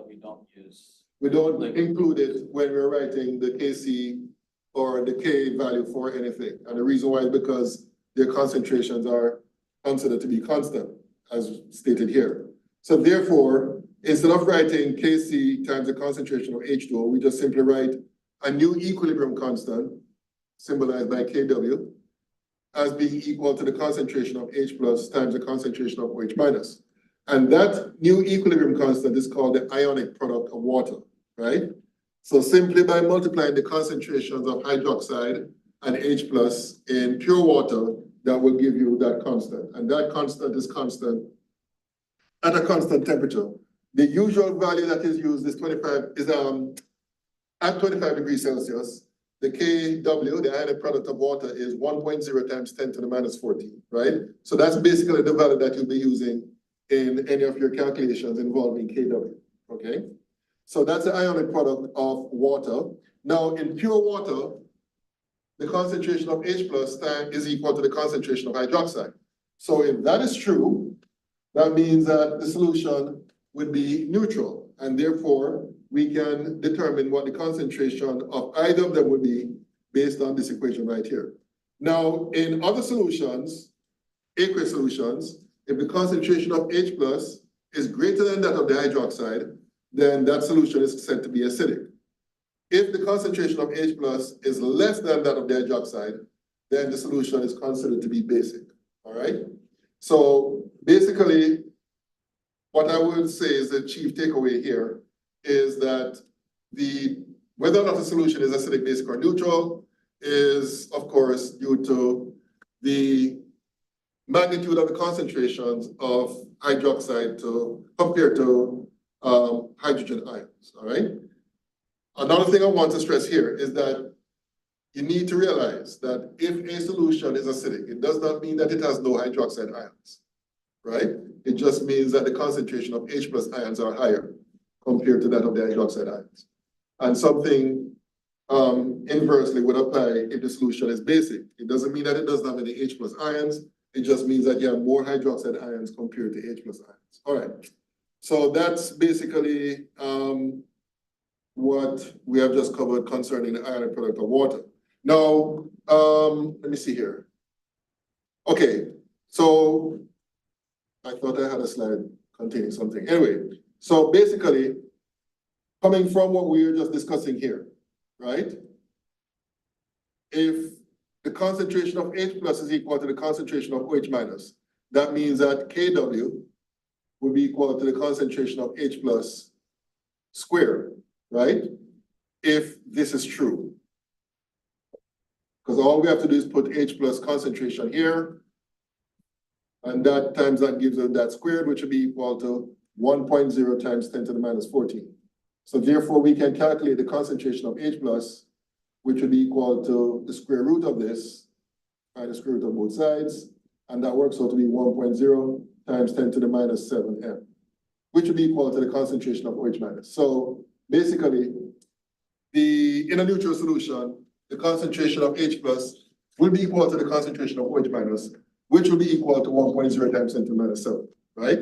We don't use. we don't include it when we're writing the Kc or the K value for anything. And the reason why is because their concentrations are considered to be constant, as stated here. So therefore, instead of writing Kc times the concentration of H2O, we just simply write a new equilibrium constant, symbolized by Kw, as being equal to the concentration of H plus times the concentration of OH minus. And that new equilibrium constant is called the ionic product of water, right? So simply by multiplying the concentrations of hydroxide and H plus in pure water, that will give you that constant. And that constant is constant at a constant temperature. The usual value that is used is 25, is at 25 degrees Celsius. The Kw, the ionic product of water, is 1.0 times 10 to the minus 14, right? So that's basically the value that you'll be using in any of your calculations involving Kw, okay? So that's the ionic product of water. Now, in pure water, the concentration of H plus is equal to the concentration of hydroxide. So if that is true, that means that the solution would be neutral, and therefore, we can determine what the concentration of either of them would be based on this equation right here. Now, in other solutions, aqueous solutions, if the concentration of H plus is greater than that of the hydroxide, then that solution is said to be acidic. If the concentration of H plus is less than that of the hydroxide, then the solution is considered to be basic, all right? So basically, what I would say is the chief takeaway here is that whether or not the solution is acidic, basic, or neutral is, of course, due to the magnitude of the concentrations of hydroxide compared to hydrogen ions, all right? Another thing I want to stress here is that you need to realize that if a solution is acidic, it does not mean that it has no hydroxide ions, right? It just means that the concentration of H plus ions are higher compared to that of the hydroxide ions. And something inversely would apply if the solution is basic. It doesn't mean that it doesn't have any H plus ions. It just means that you have more hydroxide ions compared to H plus ions. All right. So that's basically what we have just covered concerning the ionic product of water. Now, let me see here. Okay, so I thought I had a slide containing something. Anyway, so basically, coming from what we were just discussing here, right? If the concentration of H plus is equal to the concentration of OH minus, that means that Kw will be equal to the concentration of H plus squared, right? If this is true. Because all we have to do is put H plus concentration here, and that times that gives us that squared, which would be equal to 1.0 times 10 to the minus 14. So therefore, we can calculate the concentration of H plus, which would be equal to the square root of this, and the square root of both sides, and that works out to be 1.0 times 10 to the minus 7 m, which would be equal to the concentration of OH minus. So basically, in a neutral solution, the concentration of H plus will be equal to the concentration of OH minus, which will be equal to 1.0 times 10 to the minus 7, right?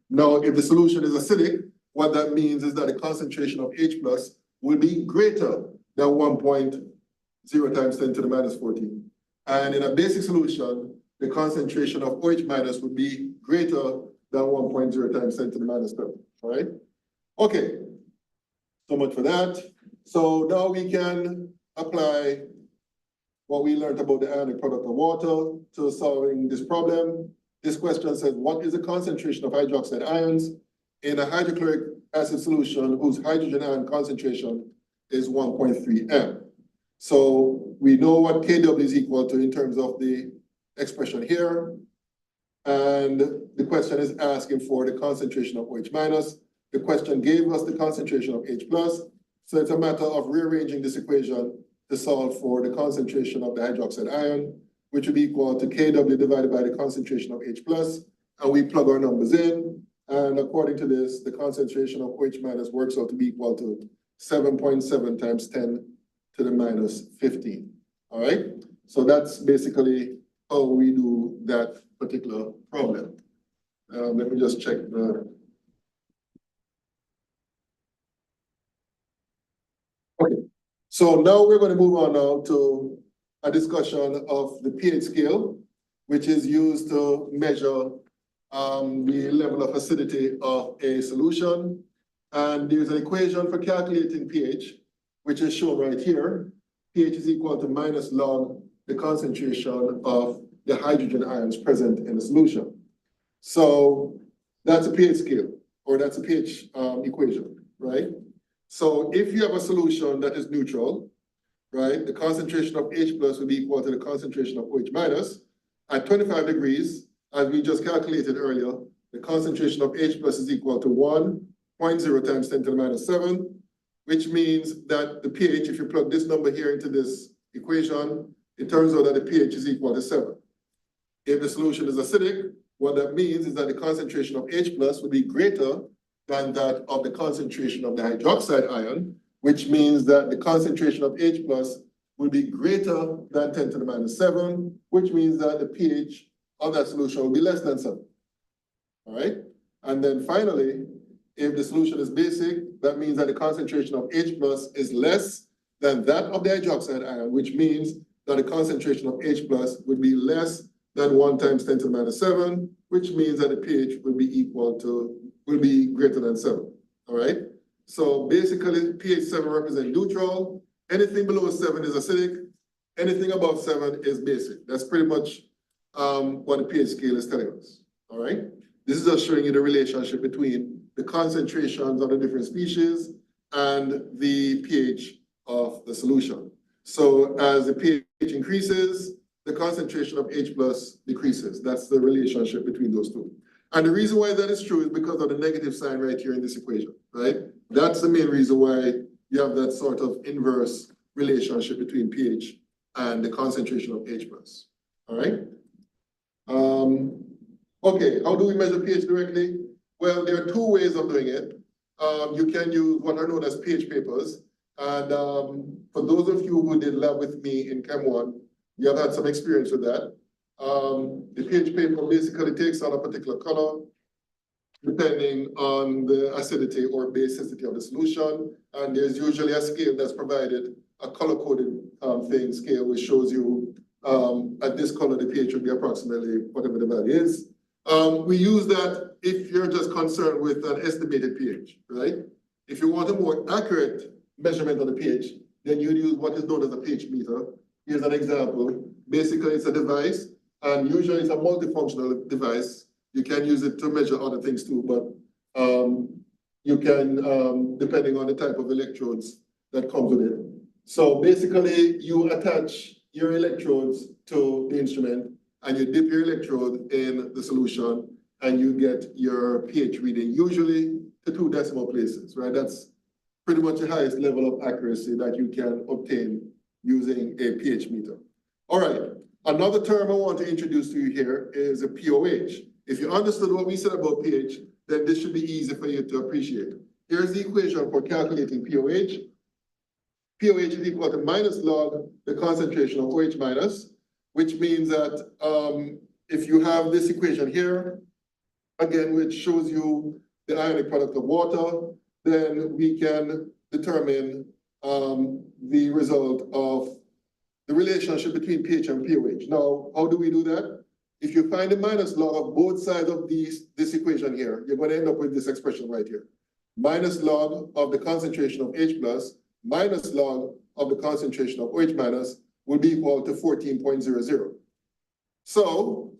Now, if the solution is acidic, what that means is that the concentration of H plus will be greater than 1.0 times 10 to the minus 14. And in a basic solution, the concentration of OH minus would be greater than 1.0 times 10 to the minus 7, all right? Okay, so much for that. So now we can apply what we learned about the ionic product of water to solving this problem. This question says, what is the concentration of hydroxide ions in a hydrochloric acid solution whose hydrogen ion concentration is 1.3 m? So we know what Kw is equal to in terms of the expression here. And the question is asking for the concentration of OH minus. The question gave us the concentration of H plus. So it's a matter of rearranging this equation to solve for the concentration of the hydroxide ion, which would be equal to Kw divided by the concentration of H plus. And we plug our numbers in. And according to this, the concentration of OH minus works out to be equal to 7.7 times 10 to the minus 15. All right. So that's basically how we do that particular problem. Let me just check the. Okay. So now we're going to move on now to a discussion of the pH scale, which is used to measure the level of acidity of a solution. And there's an equation for calculating pH, which is shown right here. pH is equal to minus log the concentration of the hydrogen ions present in the solution. So that's a pH scale, or that's a pH equation, right? So if you have a solution that is neutral, right, the concentration of H plus will be equal to the concentration of OH minus. At 25 degrees, as we just calculated earlier, the concentration of H plus is equal to 1.0 times 10 to the minus 7, which means that the pH, if you plug this number here into this equation, it turns out that the pH is equal to 7. If the solution is acidic, what that means is that the concentration of H plus will be greater than that of the concentration of the hydroxide ion, which means that the concentration of H plus will be greater than 10 to the minus 7, which means that the pH of that solution will be less than 7. All right? And then finally, if the solution is basic, that means that the concentration of H plus is less than that of the hydroxide ion, which means that the concentration of H plus would be less than 1 times 10 to the minus 7, which means that the pH will be greater than 7, all right? So basically, pH 7 represents neutral. Anything below 7 is acidic. Anything above 7 is basic. That's pretty much what the pH scale is telling us, all right? This is just showing you the relationship between the concentrations of the different species and the pH of the solution. So as the pH increases, the concentration of H plus decreases. That's the relationship between those two. And the reason why that is true is because of the negative sign right here in this equation, right? That's the main reason why you have that sort of inverse relationship between pH and the concentration of H plus, all right? Okay, how do we measure pH directly? Well, there are 2 ways of doing it. You can use what are known as pH papers. And for those of you who did lab with me in Chem 1, you have had some experience with that. The pH paper basically takes on a particular color depending on the acidity or basicity of the solution. And there's usually a scale that's provided, a color-coded scale, which shows you at this color, the pH would be approximately whatever the value is. We use that if you're just concerned with an estimated pH, right? If you want a more accurate measurement of the pH, then you'd use what is known as a pH meter. Here's an example. Basically, it's a device, and usually it's a multifunctional device. You can use it to measure other things too, but you can, depending on the type of electrodes that comes with it. So basically, you attach your electrodes to the instrument, and you dip your electrode in the solution, and you get your pH reading, usually to 2 decimal places, right? That's pretty much the highest level of accuracy that you can obtain using a pH meter. All right, another term I want to introduce to you here is a pOH. If you understood what we said about pH, then this should be easy for you to appreciate. Here's the equation for calculating pOH. pOH is equal to minus log the concentration of OH minus, which means that if you have this equation here, again, which shows you the ionic product of water, then we can determine the result of the relationship between pH and pOH. Now, how do we do that? If you find the minus log of both sides of this equation here, you're going to end up with this expression right here. Minus log of the concentration of H plus minus log of the concentration of OH minus will be equal to 14.00. So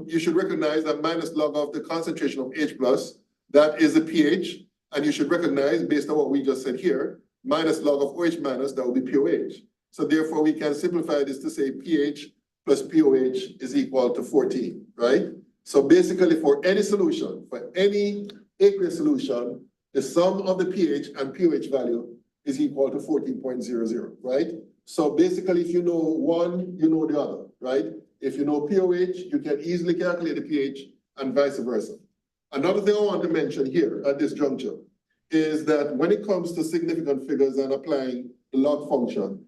you should recognize that minus log of the concentration of H plus, that is the pH, and you should recognize, based on what we just said here, minus log of OH minus, that will be pOH. So therefore, we can simplify this to say pH plus pOH is equal to 14, right? So basically, for any solution, for any aqueous solution, the sum of the pH and pOH value is equal to 14.00, right? So basically, if you know one, you know the other, right? If you know pOH, you can easily calculate the pH and vice versa. Another thing I want to mention here at this juncture is that when it comes to significant figures and applying the log function,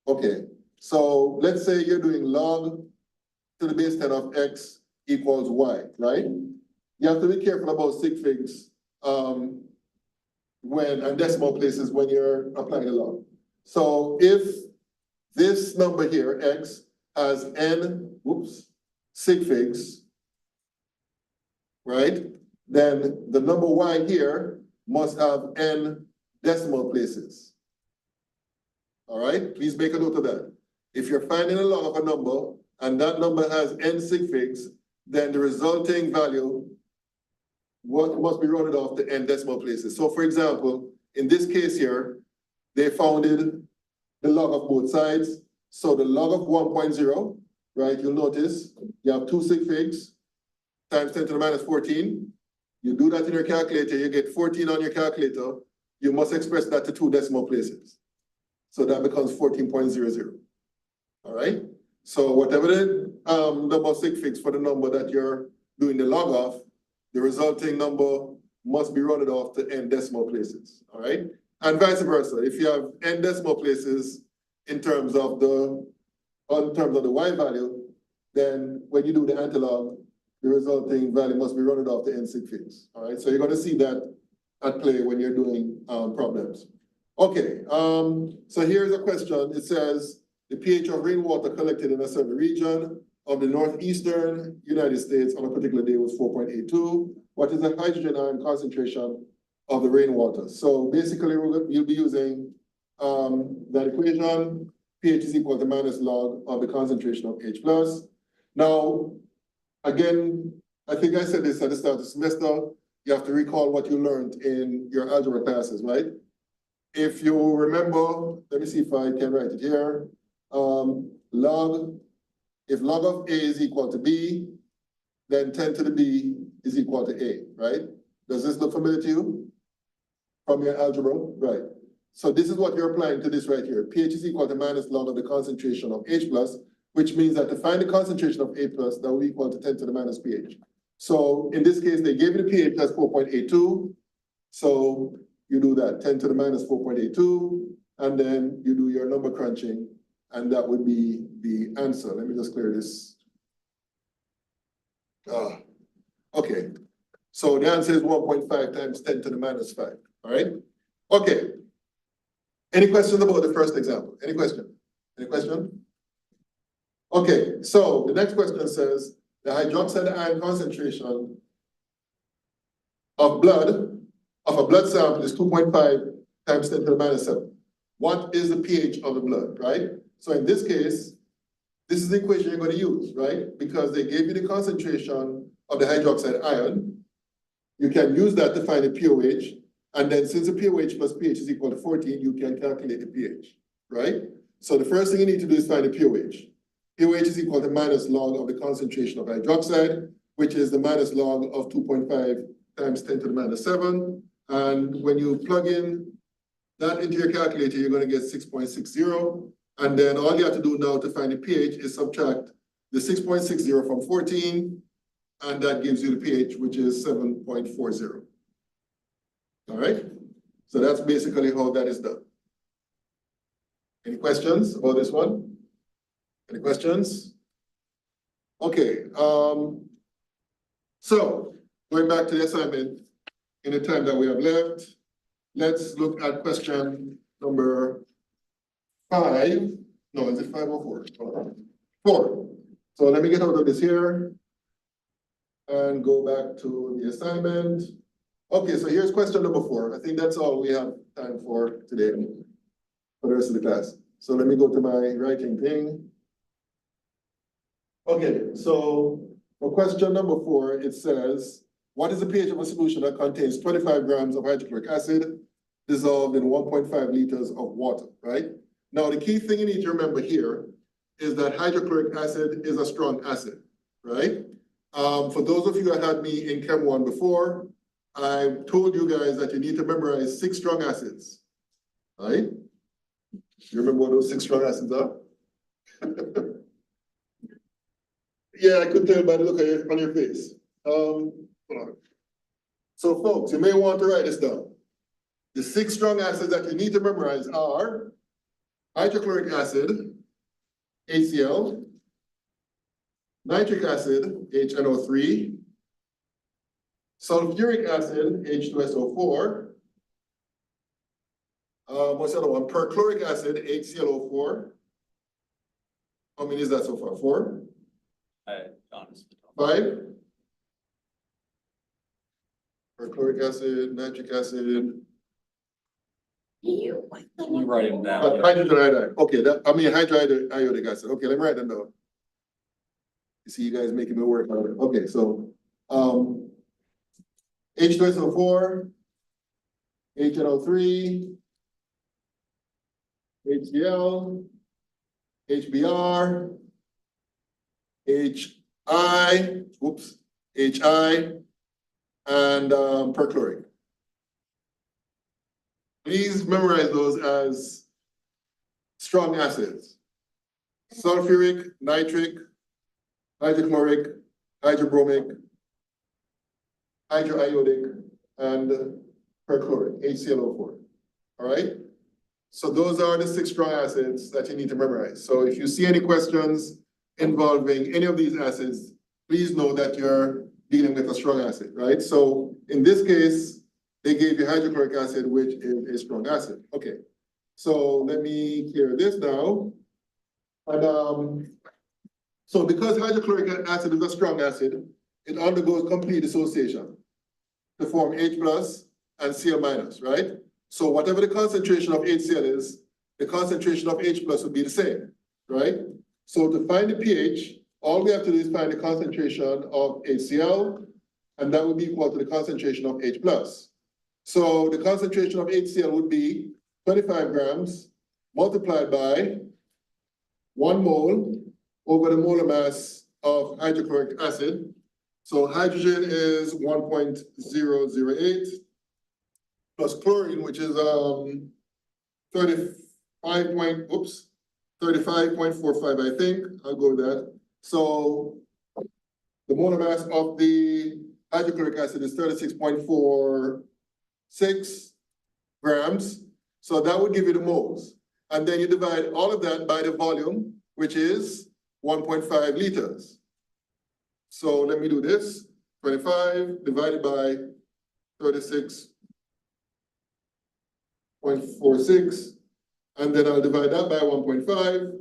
okay, so let's say you're doing log to the base 10 of x equals y, right? You have to be careful about sig figs and decimal places when you're applying the log. So if this number here, x, has n, sig figs, right? Then the number y here must have n decimal places. All right, please make a note of that. If you're finding a log of a number and that number has n sig figs, then the resulting value must be rounded off to n decimal places. So for example, in this case here, they founded the log of both sides. So the log of 1.0, right, you'll notice you have 2 sig figs times 10 to the minus 14. You do that in your calculator, you get 14 on your calculator. You must express that to 2 decimal places. So that becomes 14.00. All right? So whatever the number of sig figs for the number that you're doing the log of, the resulting number must be rounded off to n decimal places. All right? And vice versa. If you have n decimal places in terms of the y value, then when you do the antilog, the resulting value must be rounded off to n sig figs. All right, so you're going to see that at play when you're doing problems. Okay, so here's a question. It says, the pH of rainwater collected in a certain region of the northeastern United States on a particular day was 4.82. What is the hydrogen ion concentration of the rainwater? So basically, you'll be using that equation, pH is equal to minus log of the concentration of H plus. Now, again, I think I said this at the start of the semester, you have to recall what you learned in your algebra classes, right? If you remember, let me see if I can write it here. If log of A is equal to B, then 10 to the B is equal to A, right? Does this look familiar to you from your algebra? Right. So this is what you're applying to this right here. pH is equal to minus log of the concentration of H plus, which means that to find the concentration of A plus, that will be equal to 10 to the minus pH. So in this case, they gave you the pH as 4.82. So you do that 10 to the minus 4.82, and then you do your number crunching, and that would be the answer. Let me just clear this. Okay, so the answer is 1.5 times 10 to the minus 5, all right? Okay. Any questions about the first example? Any question? Any question? Okay, so the next question says, the hydroxide ion concentration of a blood sample is 2.5 times 10 to the minus 7. What is the pH of the blood, right? So in this case, this is the equation you're going to use, right? Because they gave you the concentration of the hydroxide ion. You can use that to find the pOH. And then since the pOH plus pH is equal to 14, you can calculate the pH, right? So the first thing you need to do is find the pOH. pOH is equal to minus log of the concentration of hydroxide, which is the minus log of 2.5 times 10 to the minus 7. And when you plug in that into your calculator, you're going to get 6.60. And then all you have to do now to find the pH is subtract the 6.60 from 14, and that gives you the pH, which is 7.40. All right? So that's basically how that is done. Any questions about this one? Any questions? Okay, so going back to the assignment in the time that we have left, let's look at question number 5. No, is it 5 or 4? 4. So let me get out of this here and go back to the assignment. Okay, so here's question number 4. I think that's all we have time for today for the rest of the class. So let me go to my writing thing. Okay, so for question number 4, it says, what is the pH of a solution that contains 25 grams of hydrochloric acid dissolved in 1.5 liters of water, right? Now, the key thing you need to remember here is that hydrochloric acid is a strong acid, right? For those of you that had me in Chem 1 before, I told you guys that you need to memorize 6 strong acids, right? You remember what those 6 strong acids are? Yeah, I could tell by the look on your face. Hold on. So folks, you may want to write this down. The 6 strong acids that you need to memorize are hydrochloric acid, HCl, nitric acid, HNO3, sulfuric acid, H2SO4, what's the other one? Perchloric acid, HClO4. How many is that so far? 4? Honestly. 5? Perchloric acid, nitric acid. You write them down. Hydrogen iodide. Okay, hydroiodic acid. Okay, let me write them down. You see you guys making me work on it. Okay, so H2SO4, HNO3, HCl, HBr, HI, and perchloric. Please memorize those as strong acids. Sulfuric, nitric, hydrochloric, hydrobromic, hydroiodic, and perchloric, HClO4. All right? So those are the 6 strong acids that you need to memorize. So if you see any questions involving any of these acids, please know that you're dealing with a strong acid, right? So in this case, they gave you hydrochloric acid, which is a strong acid. Okay, so let me clear this now. And, so because hydrochloric acid is a strong acid, it undergoes complete dissociation to form H plus and Cl minus, right? So whatever the concentration of HCl is, the concentration of H plus would be the same, right? So to find the pH, all we have to do is find the concentration of HCl, and that would be equal to the concentration of H plus. So the concentration of HCl would be 25 grams multiplied by 1 mole over the molar mass of hydrochloric acid. So hydrogen is 1.008 plus chlorine, which is 35.45, I think. I'll go with that. So the molar mass of the hydrochloric acid is 36.46 grams. So that would give you the moles. And then you divide all of that by the volume, which is 1.5 liters. So let me do this, 25 divided by 36.46, and then I'll divide that by 1.5.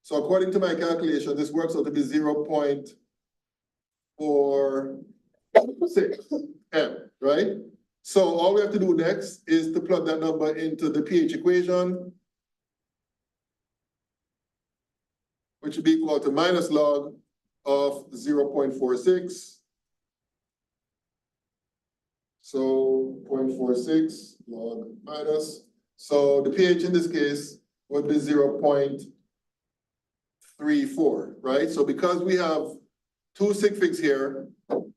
So according to my calculation, this works out to be 0.46 M, right? So all we have to do next is to plug that number into the pH equation, which would be equal to minus log of 0.46. So 0.46 log minus. So the pH in this case would be 0.34, right? So because we have two sig figs here,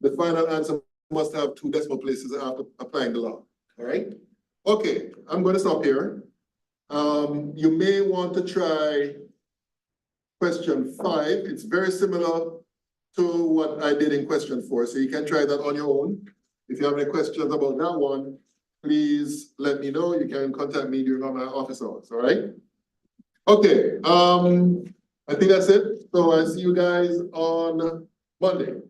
the final answer must have two decimal places after applying the law, all right? Okay, I'm going to stop here. You may want to try question 5. It's very similar to what I did in question 4, so you can try that on your own. If you have any questions about that one, please let me know. You can contact me during my office hours, all right? Okay, I think that's it. So I see you guys on Monday.